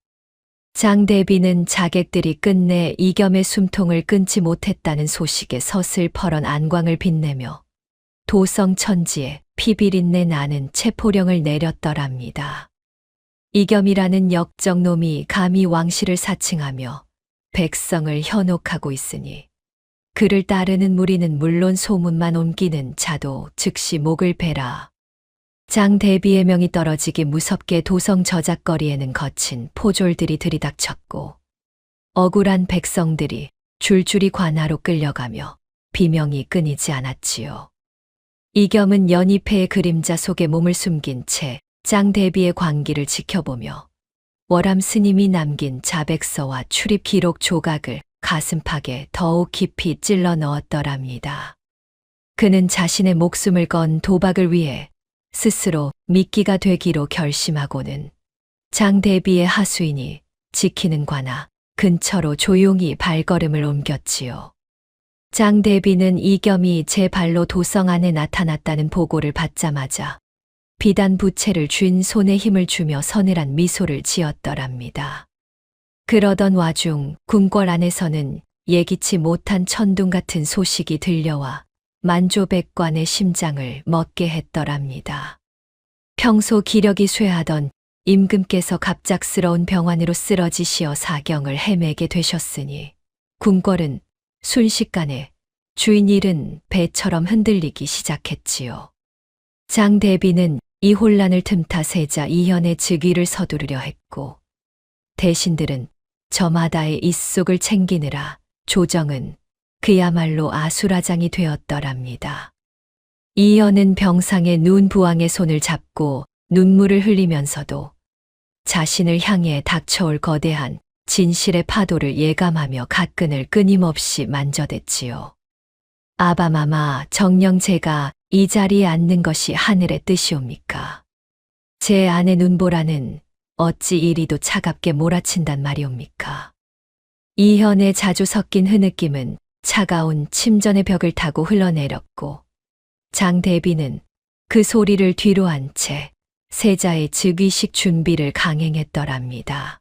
장 대비는 자객들이 끝내 이겸의 숨통을 끊지 못했다는 소식에 서슬퍼런 안광을 빛내며 도성 천지에 피비린내 나는 체포령을 내렸더랍니다. 이겸이라는 역적놈이 감히 왕실을 사칭하며 백성을 현혹하고 있으니 그를 따르는 무리는 물론 소문만 옮기는 자도 즉시 목을 베라. 장 대비의 명이 떨어지기 무섭게 도성 저작거리에는 거친 포졸들이 들이닥쳤고 억울한 백성들이 줄줄이 관하로 끌려가며 비명이 끊이지 않았지요. 이겸은 연희패의 그림자 속에 몸을 숨긴 채 장 대비의 광기를 지켜보며 월암 스님이 남긴 자백서와 출입 기록 조각을 가슴팍에 더욱 깊이 찔러 넣었더랍니다. 그는 자신의 목숨을 건 도박을 위해 스스로 미끼가 되기로 결심하고는 장 대비의 하수인이 지키는 관아 근처로 조용히 발걸음을 옮겼지요. 장 대비는 이겸이 제 발로 도성 안에 나타났다는 보고를 받자마자 비단 부채를 쥔 손에 힘을 주며 서늘한 미소를 지었더랍니다. 그러던 와중 궁궐 안에서는 예기치 못한 천둥 같은 소식이 들려와 만조백관의 심장을 멎게 했더랍니다. 평소 기력이 쇠하던 임금께서 갑작스러운 병환으로 쓰러지시어 사경을 헤매게 되셨으니 궁궐은 순식간에 주인 잃은 배처럼 흔들리기 시작했지요. 장 대비는 이 혼란을 틈타 세자 이현의 즉위를 서두르려 했고 대신들은 저마다의 입속을 챙기느라 조정은 그야말로 아수라장이 되었더랍니다. 이현은 병상에 누운 부왕의 손을 잡고 눈물을 흘리면서도 자신을 향해 닥쳐올 거대한 진실의 파도를 예감하며 갓근을 끊임없이 만져댔지요. 아바마마, 정녕 제가 이 자리에 앉는 것이 하늘의 뜻이옵니까? 제 안의 눈보라는 어찌 이리도 차갑게 몰아친단 말이옵니까? 이현의 자주 섞인 흐느낌은 차가운 침전의 벽을 타고 흘러내렸고 장 대비는 그 소리를 뒤로 한 채 세자의 즉위식 준비를 강행했더랍니다.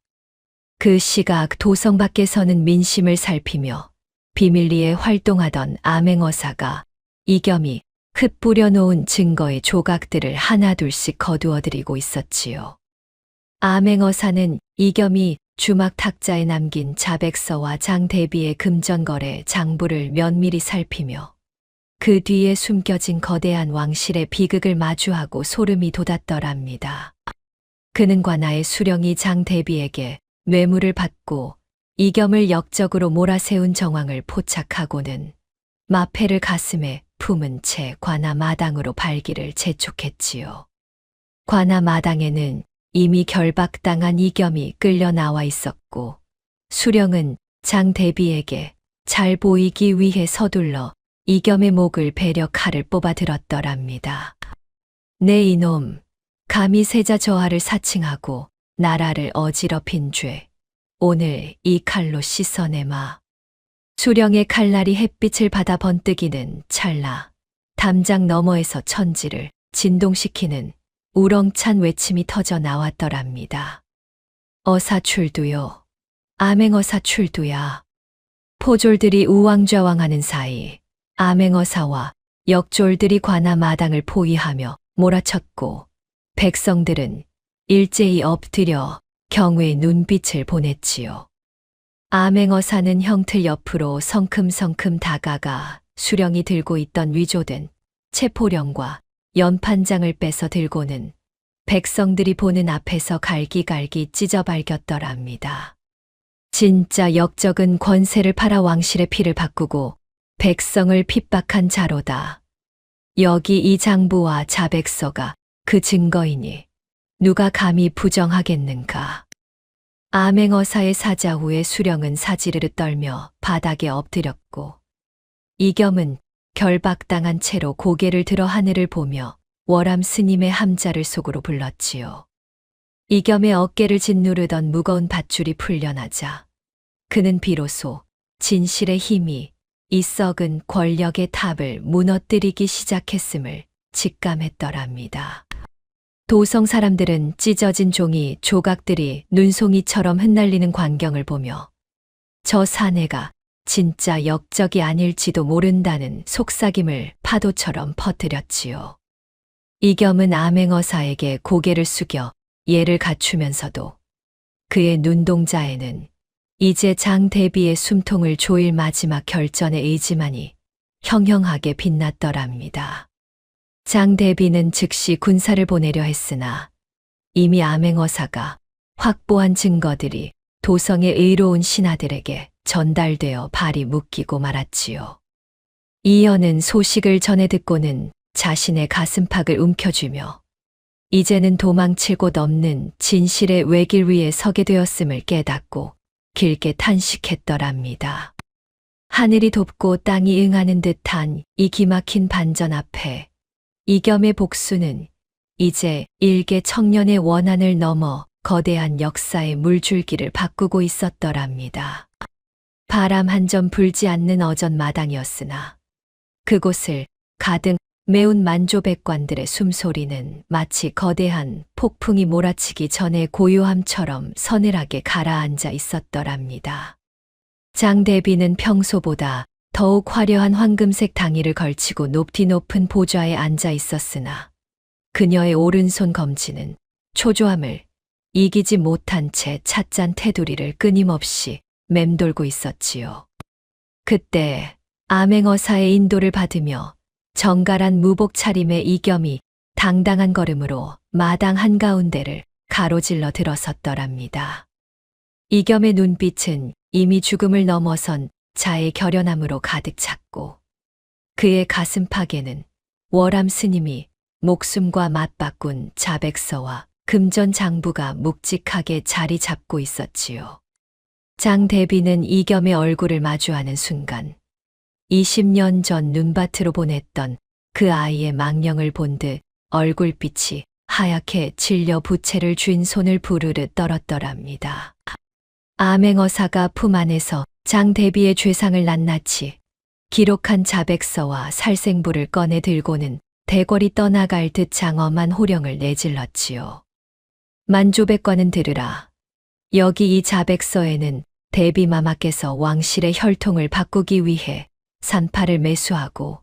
그 시각 도성 밖에서는 민심을 살피며 비밀리에 활동하던 암행어사가 이겸이 흩뿌려 놓은 증거의 조각들을 하나둘씩 거두어들이고 있었지요. 암행어사는 이겸이 주막 탁자에 남긴 자백서와 장 대비의 금전거래 장부를 면밀히 살피며 그 뒤에 숨겨진 거대한 왕실의 비극을 마주하고 소름이 돋았더랍니다. 그는 관아의 수령이 장 대비에게 뇌물을 받고 이겸을 역적으로 몰아세운 정황을 포착하고는 마패를 가슴에 품은 채 관아 마당으로 발기를 재촉했지요. 관아 마당에는 이미 결박당한 이겸이 끌려 나와 있었고 수령은 장 대비에게 잘 보이기 위해 서둘러 이겸의 목을 베려 칼을 뽑아 들었더랍니다. 네 이놈, 감히 세자 저하를 사칭하고 나라를 어지럽힌 죄, 오늘 이 칼로 씻어내마. 수령의 칼날이 햇빛을 받아 번뜩이는 찰나 담장 너머에서 천지를 진동시키는 우렁찬 외침이 터져 나왔더랍니다. 어사 출두요. 암행어사 출두야. 포졸들이 우왕좌왕하는 사이 암행어사와 역졸들이 관아 마당을 포위하며 몰아쳤고 백성들은 일제히 엎드려 경외의 눈빛을 보냈지요. 암행어사는 형틀 옆으로 성큼성큼 다가가 수령이 들고 있던 위조된 체포령과 연판장을 빼서 들고는 백성들이 보는 앞에서 갈기갈기 찢어발겼더랍니다. 진짜 역적은 권세를 팔아 왕실의 피를 바꾸고 백성을 핍박한 자로다. 여기 이 장부와 자백서가 그 증거이니 누가 감히 부정하겠는가. 암행어사의 사자 후에 수령은 사지르르 떨며 바닥에 엎드렸고 이겸은 결박당한 채로 고개를 들어 하늘을 보며 월암 스님의 함자를 속으로 불렀지요. 이겸의 어깨를 짓누르던 무거운 밧줄이 풀려나자 그는 비로소 진실의 힘이 이 썩은 권력의 탑을 무너뜨리기 시작했음을 직감했더랍니다. 도성 사람들은 찢어진 종이 조각들이 눈송이처럼 흩날리는 광경을 보며 저 사내가 진짜 역적이 아닐지도 모른다는 속삭임을 파도처럼 퍼뜨렸지요. 이겸은 암행어사에게 고개를 숙여 예를 갖추면서도 그의 눈동자에는 이제 장 대비의 숨통을 조일 마지막 결전의 의지만이 형형하게 빛났더랍니다. 장 대비는 즉시 군사를 보내려 했으나 이미 암행어사가 확보한 증거들이 도성의 의로운 신하들에게 전달되어 발이 묶이고 말았지요. 이연은 소식을 전해 듣고는 자신의 가슴팍을 움켜쥐며 이제는 도망칠 곳 없는 진실의 외길 위에 서게 되었음을 깨닫고 길게 탄식했더랍니다. 하늘이 돕고 땅이 응하는 듯한 이 기막힌 반전 앞에 이겸의 복수는 이제 일개 청년의 원한을 넘어 거대한 역사의 물줄기를 바꾸고 있었더랍니다. 바람 한 점 불지 않는 어전 마당이었으나 그곳을 가득 메운 만조백관들의 숨소리는 마치 거대한 폭풍이 몰아치기 전의 고요함처럼 서늘하게 가라앉아 있었더랍니다. 장 대비는 평소보다 더욱 화려한 황금색 당의를 걸치고 높이 높은 보좌에 앉아 있었으나 그녀의 오른손 검지는 초조함을 이기지 못한 채 찻잔 테두리를 끊임없이 맴돌고 있었지요. 그때 암행어사의 인도를 받으며 정갈한 무복 차림의 이겸이 당당한 걸음으로 마당 한가운데를 가로질러 들어섰더랍니다. 이겸의 눈빛은 이미 죽음을 넘어선 자의 결연함으로 가득 찼고 그의 가슴팍에는 월암 스님이 목숨과 맞바꾼 자백서와 금전 장부가 묵직하게 자리 잡고 있었지요. 장 대비는 이겸의 얼굴을 마주하는 순간 20년 전 눈밭으로 보냈던 그 아이의 망령을 본 듯 얼굴빛이 하얗게 질려 부채를 쥔 손을 부르르 떨었더랍니다. 암행어사가 품 안에서 장 대비의 죄상을 낱낱이 기록한 자백서와 살생부를 꺼내 들고는 대궐이 떠나갈 듯 장엄한 호령을 내질렀지요. 만조백관은 들으라. 여기 이 자백서에는 대비마마께서 왕실의 혈통을 바꾸기 위해 산파를 매수하고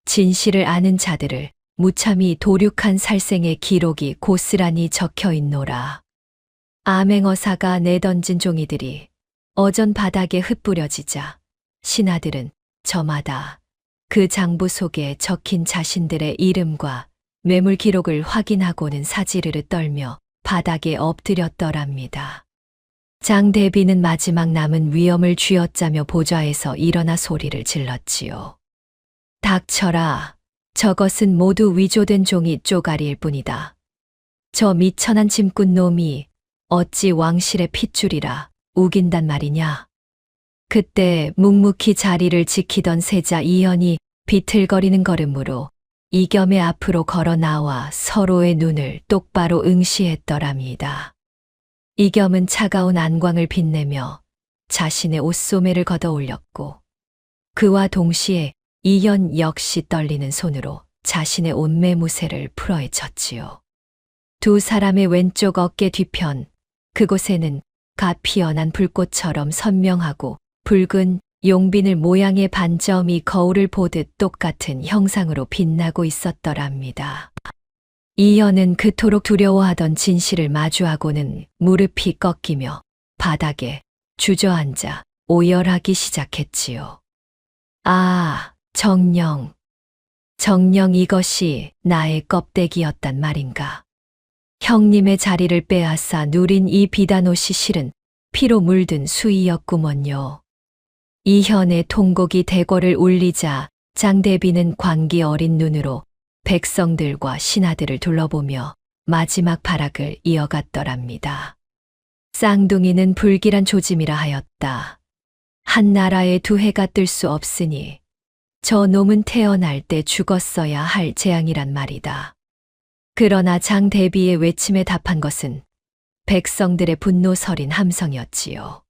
진실을 아는 자들을 무참히 도륙한 살생의 기록이 고스란히 적혀 있노라. 암행어사가 내던진 종이들이 어전 바닥에 흩뿌려지자 신하들은 저마다 그 장부 속에 적힌 자신들의 이름과 매물 기록을 확인하고는 사지르르 떨며 바닥에 엎드렸더랍니다. 장 대비는 마지막 남은 위엄을 쥐어짜며 보좌에서 일어나 소리를 질렀지요. 닥쳐라. 저것은 모두 위조된 종이 쪼가리일 뿐이다. 저 미천한 짐꾼 놈이 어찌 왕실의 핏줄이라 우긴단 말이냐. 그때 묵묵히 자리를 지키던 세자 이현이 비틀거리는 걸음으로 이겸의 앞으로 걸어 나와 서로의 눈을 똑바로 응시했더랍니다. 이겸은 차가운 안광을 빛내며 자신의 옷소매를 걷어 올렸고 그와 동시에 이현 역시 떨리는 손으로 자신의 옷매무새를 풀어헤쳤지요. 두 사람의 왼쪽 어깨 뒤편 그곳에는 갓 피어난 불꽃처럼 선명하고 붉은 용비늘 모양의 반점이 거울을 보듯 똑같은 형상으로 빛나고 있었더랍니다. 이현은 그토록 두려워하던 진실을 마주하고는 무릎이 꺾이며 바닥에 주저앉아 오열하기 시작했지요. 아, 정녕. 정녕 이것이 나의 껍데기였단 말인가. 형님의 자리를 빼앗아 누린 이 비단옷이 실은 피로 물든 수의였구먼요. 이현의 통곡이 대궐을 울리자 장 대비는 광기 어린 눈으로 백성들과 신하들을 둘러보며 마지막 발악을 이어갔더랍니다. 쌍둥이는 불길한 조짐이라 하였다. 한 나라에 두 해가 뜰 수 없으니 저 놈은 태어날 때 죽었어야 할 재앙이란 말이다. 그러나 장 대비의 외침에 답한 것은 백성들의 분노 서린 함성이었지요.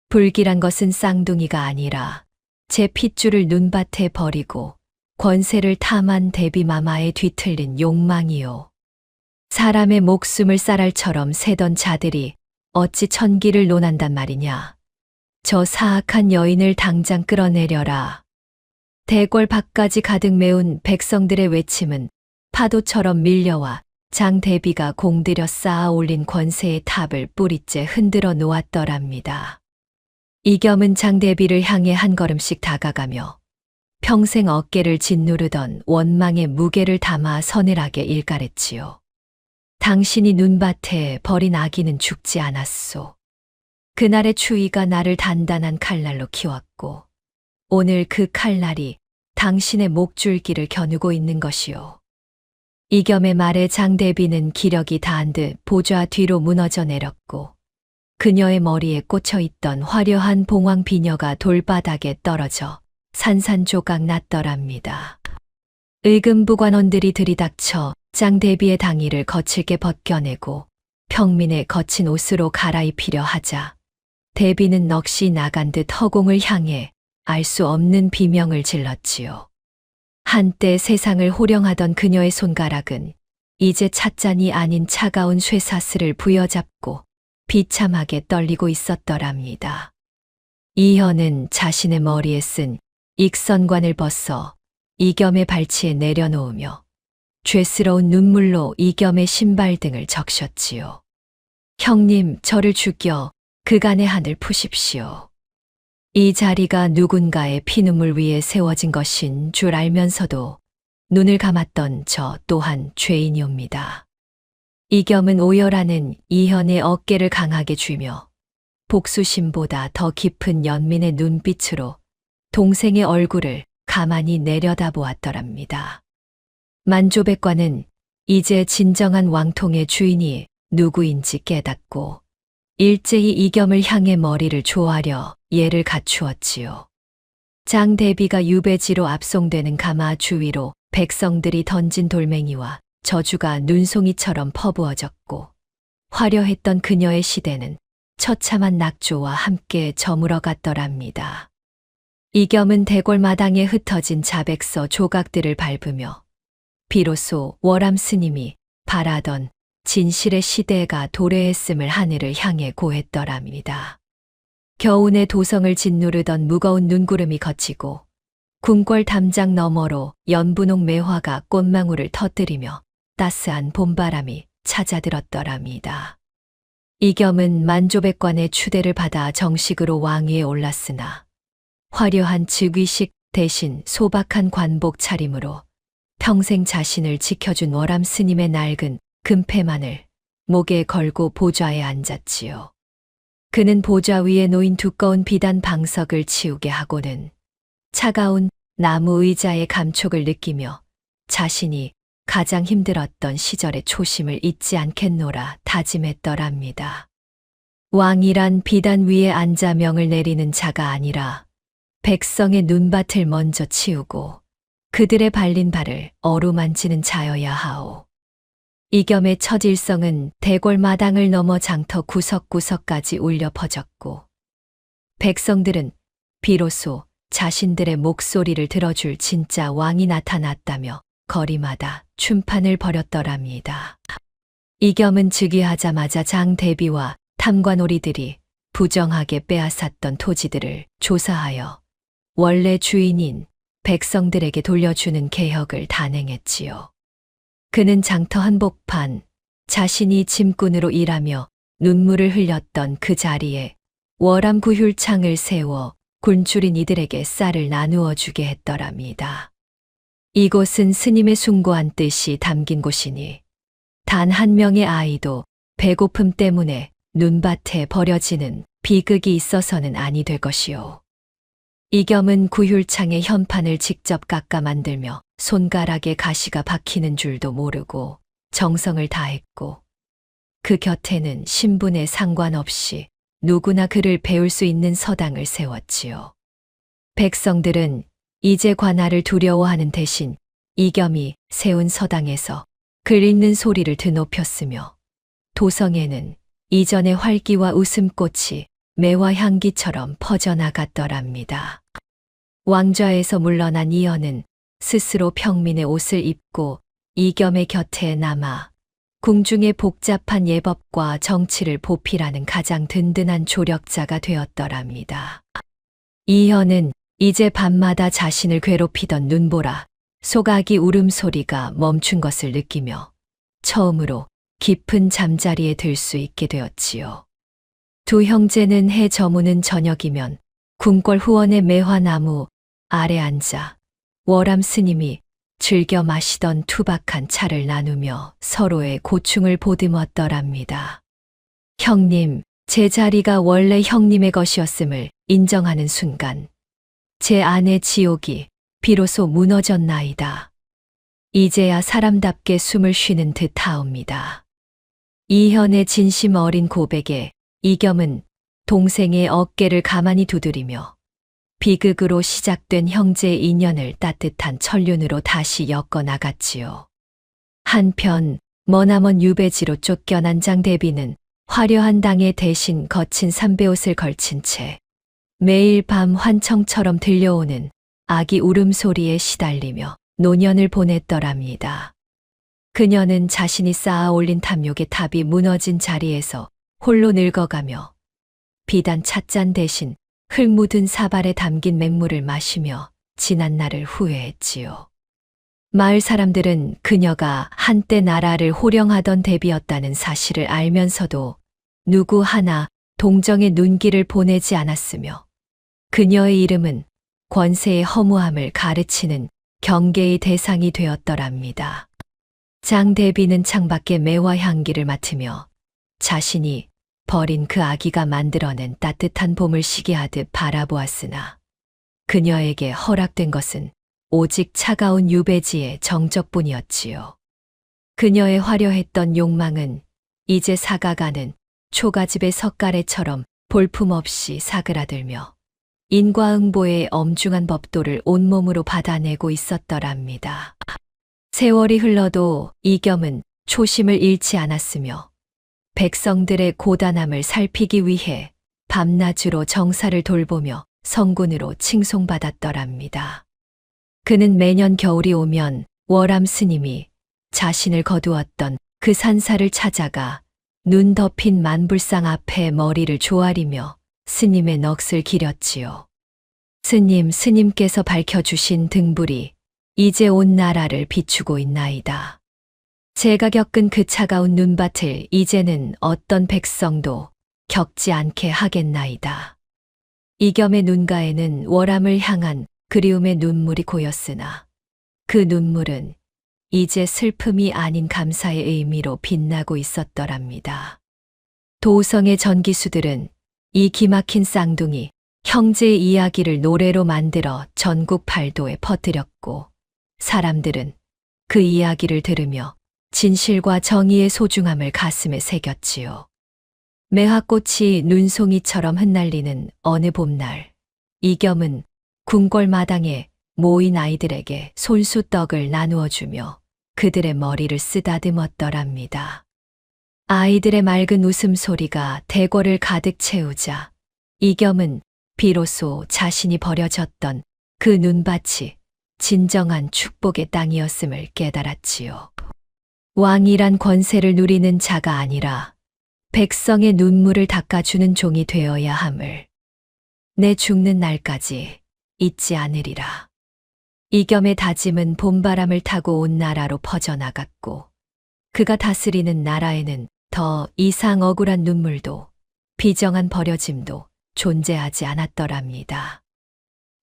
불길한 것은 쌍둥이가 아니라 제 핏줄을 눈밭에 버리고 권세를 탐한 대비마마에 뒤틀린 욕망이요. 사람의 목숨을 쌀알처럼 세던 자들이 어찌 천기를 논한단 말이냐. 저 사악한 여인을 당장 끌어내려라. 대궐 밖까지 가득 메운 백성들의 외침은 파도처럼 밀려와 장 대비가 공들여 쌓아 올린 권세의 탑을 뿌리째 흔들어 놓았더랍니다. 이겸은 장 대비를 향해 한 걸음씩 다가가며 평생 어깨를 짓누르던 원망의 무게를 담아 서늘하게 일갈했지요. 당신이 눈밭에 버린 아기는 죽지 않았소. 그날의 추위가 나를 단단한 칼날로 키웠고 오늘 그 칼날이 당신의 목줄기를 겨누고 있는 것이오. 이겸의 말에 장대비는 기력이 다한 듯 보좌 뒤로 무너져 내렸고 그녀의 머리에 꽂혀 있던 화려한 봉황 비녀가 돌바닥에 떨어져 산산조각 났더랍니다. 의금부관원들이 들이닥쳐 장대비의 당의를 거칠게 벗겨내고 평민의 거친 옷으로 갈아입히려 하자 대비는 넋이 나간 듯 허공을 향해 알 수 없는 비명을 질렀지요. 한때 세상을 호령하던 그녀의 손가락은 이제 찻잔이 아닌 차가운 쇠사슬을 부여잡고 비참하게 떨리고 있었더랍니다. 이현은 자신의 머리에 쓴 익선관을 벗어 이겸의 발치에 내려놓으며 죄스러운 눈물로 이겸의 신발 등을 적셨지요. 형님, 저를 죽여 그간의 한을 푸십시오. 이 자리가 누군가의 피눈물 위에 세워진 것인 줄 알면서도 눈을 감았던 저 또한 죄인이옵니다. 이겸은 오열하는 이현의 어깨를 강하게 쥐며 복수심보다 더 깊은 연민의 눈빛으로 동생의 얼굴을 가만히 내려다보았더랍니다. 만조백관은 이제 진정한 왕통의 주인이 누구인지 깨닫고 일제히 이겸을 향해 머리를 조아려 예를 갖추었지요. 장대비가 유배지로 압송되는 가마 주위로 백성들이 던진 돌멩이와 저주가 눈송이처럼 퍼부어졌고 화려했던 그녀의 시대는 처참한 낙조와 함께 저물어 갔더랍니다. 이겸은 대궐마당에 흩어진 자백서 조각들을 밟으며 비로소 월암 스님이 바라던 진실의 시대가 도래했음을 하늘을 향해 고했더랍니다. 겨우내 도성을 짓누르던 무거운 눈구름이 걷히고 궁궐 담장 너머로 연분홍 매화가 꽃망울을 터뜨리며 따스한 봄바람이 찾아들었더랍니다. 이겸은 만조백관의 추대를 받아 정식으로 왕위에 올랐으나 화려한 즉위식 대신 소박한 관복 차림으로 평생 자신을 지켜준 월암 스님의 낡은 금패만을 목에 걸고 보좌에 앉았지요. 그는 보좌 위에 놓인 두꺼운 비단 방석을 치우게 하고는 차가운 나무 의자의 감촉을 느끼며 자신이 가장 힘들었던 시절의 초심을 잊지 않겠노라 다짐했더랍니다. 왕이란 비단 위에 앉아 명을 내리는 자가 아니라 백성의 눈밭을 먼저 치우고 그들의 발린 발을 어루만지는 자여야 하오. 이겸의 첫일성은 대궐마당을 넘어 장터 구석구석까지 울려 퍼졌고 백성들은 비로소 자신들의 목소리를 들어줄 진짜 왕이 나타났다며 거리마다 춤판을 벌였더랍니다. 이겸은 즉위하자마자 장대비와 탐관오리들이 부정하게 빼앗았던 토지들을 조사하여 원래 주인인 백성들에게 돌려주는 개혁을 단행했지요. 그는 장터 한복판 자신이 짐꾼으로 일하며 눈물을 흘렸던 그 자리에 월암 구휼창을 세워 굶주린 이들에게 쌀을 나누어 주게 했더랍니다. 이곳은 스님의 숭고한 뜻이 담긴 곳이니 단 한 명의 아이도 배고픔 때문에 눈밭에 버려지는 비극이 있어서는 아니 될 것이오. 이겸은 구휼창의 현판을 직접 깎아 만들며 손가락에 가시가 박히는 줄도 모르고 정성을 다했고 그 곁에는 신분에 상관없이 누구나 그를 배울 수 있는 서당을 세웠지요. 백성들은 이제 관할을 두려워하는 대신 이겸이 세운 서당에서 글 읽는 소리를 드높였으며 도성에는 이전의 활기와 웃음꽃이 매화 향기처럼 퍼져나갔더랍니다. 왕좌에서 물러난 이현은 스스로 평민의 옷을 입고 이겸의 곁에 남아 궁중의 복잡한 예법과 정치를 보필하는 가장 든든한 조력자가 되었더랍니다. 이현은 이제 밤마다 자신을 괴롭히던 눈보라, 소각이 울음소리가 멈춘 것을 느끼며 처음으로 깊은 잠자리에 들 수 있게 되었지요. 두 형제는 해 저무는 저녁이면 궁궐 후원의 매화나무 아래 앉아 월암 스님이 즐겨 마시던 투박한 차를 나누며 서로의 고충을 보듬었더랍니다. 형님, 제 자리가 원래 형님의 것이었음을 인정하는 순간 제 안의 지옥이 비로소 무너졌나이다. 이제야 사람답게 숨을 쉬는 듯하옵니다. 이현의 진심 어린 고백에 이겸은 동생의 어깨를 가만히 두드리며 비극으로 시작된 형제의 인연을 따뜻한 천륜으로 다시 엮어나갔지요. 한편 머나먼 유배지로 쫓겨난 장대비는 화려한 당에 대신 거친 삼배옷을 걸친 채 매일 밤 환청처럼 들려오는 아기 울음소리에 시달리며 노년을 보냈더랍니다. 그녀는 자신이 쌓아 올린 탐욕의 탑이 무너진 자리에서 홀로 늙어가며 비단 찻잔 대신 흙 묻은 사발에 담긴 맹물을 마시며 지난 날을 후회했지요. 마을 사람들은 그녀가 한때 나라를 호령하던 대비였다는 사실을 알면서도 누구 하나 동정의 눈길을 보내지 않았으며 그녀의 이름은 권세의 허무함을 가르치는 경계의 대상이 되었더랍니다. 장대비는 창밖의 매화 향기를 맡으며 자신이 버린 그 아기가 만들어낸 따뜻한 봄을 시기하듯 바라보았으나 그녀에게 허락된 것은 오직 차가운 유배지의 정적뿐이었지요. 그녀의 화려했던 욕망은 이제 사가가는 초가집의 석가래처럼 볼품없이 사그라들며 인과응보의 엄중한 법도를 온몸으로 받아내고 있었더랍니다. 세월이 흘러도 이겸은 초심을 잃지 않았으며 백성들의 고단함을 살피기 위해 밤낮으로 정사를 돌보며 성군으로 칭송받았더랍니다. 그는 매년 겨울이 오면 월암 스님이 자신을 거두었던 그 산사를 찾아가 눈 덮인 만불상 앞에 머리를 조아리며 스님의 넋을 기렸지요. 스님께서 밝혀주신 등불이 이제 온 나라를 비추고 있나이다. 제가 겪은 그 차가운 눈밭을 이제는 어떤 백성도 겪지 않게 하겠나이다. 이겸의 눈가에는 월암을 향한 그리움의 눈물이 고였으나 그 눈물은 이제 슬픔이 아닌 감사의 의미로 빛나고 있었더랍니다. 도성의 전기수들은 이 기막힌 쌍둥이 형제의 이야기를 노래로 만들어 전국 팔도에 퍼뜨렸고 사람들은 그 이야기를 들으며 진실과 정의의 소중함을 가슴에 새겼지요. 매화꽃이 눈송이처럼 흩날리는 어느 봄날, 이겸은 궁궐마당에 모인 아이들에게 손수떡을 나누어 주며 그들의 머리를 쓰다듬었더랍니다. 아이들의 맑은 웃음소리가 대궐을 가득 채우자 이겸은 비로소 자신이 버려졌던 그 눈밭이 진정한 축복의 땅이었음을 깨달았지요. 왕이란 권세를 누리는 자가 아니라 백성의 눈물을 닦아주는 종이 되어야 함을 내 죽는 날까지 잊지 않으리라. 이겸의 다짐은 봄바람을 타고 온 나라로 퍼져나갔고 그가 다스리는 나라에는 더 이상 억울한 눈물도 비정한 버려짐도 존재하지 않았더랍니다.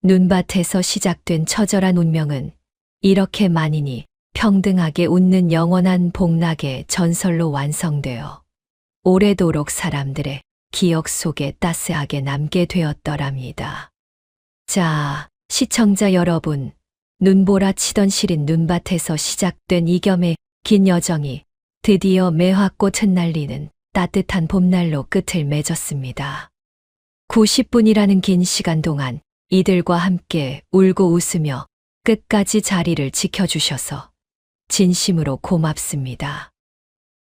눈밭에서 시작된 처절한 운명은 이렇게 만인이 평등하게 웃는 영원한 복락의 전설로 완성되어 오래도록 사람들의 기억 속에 따스하게 남게 되었더랍니다. 자, 시청자 여러분, 눈보라 치던 시린 눈밭에서 시작된 이겸의 긴 여정이 드디어 매화꽃 흩날리는 따뜻한 봄날로 끝을 맺었습니다. 90분이라는 긴 시간 동안 이들과 함께 울고 웃으며 끝까지 자리를 지켜주셔서 진심으로 고맙습니다.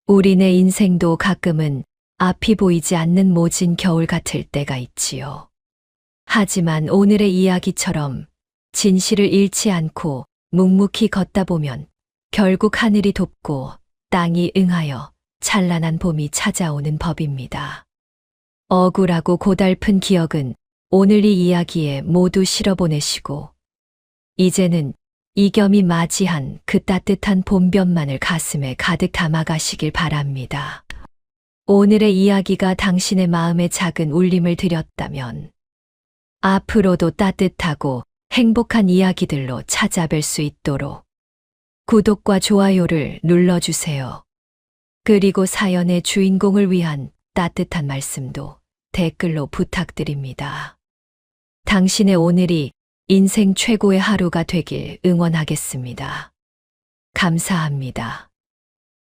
우리네 인생도 가끔은 앞이 보이지 않는 모진 겨울 같을 때가 있지요. 하지만 오늘의 이야기처럼 진실을 잃지 않고 묵묵히 걷다 보면 결국 하늘이 돕고 땅이 응하여 찬란한 봄이 찾아오는 법입니다. 억울하고 고달픈 기억은 오늘 이 이야기에 모두 실어보내시고 이제는 이겸이 맞이한 그 따뜻한 봄볕만을 가슴에 가득 담아가시길 바랍니다. 오늘의 이야기가 당신의 마음에 작은 울림을 드렸다면 앞으로도 따뜻하고 행복한 이야기들로 찾아뵐 수 있도록 구독과 좋아요를 눌러주세요. 그리고 사연의 주인공을 위한 따뜻한 말씀도 댓글로 부탁드립니다. 당신의 오늘이 인생 최고의 하루가 되길 응원하겠습니다. 감사합니다.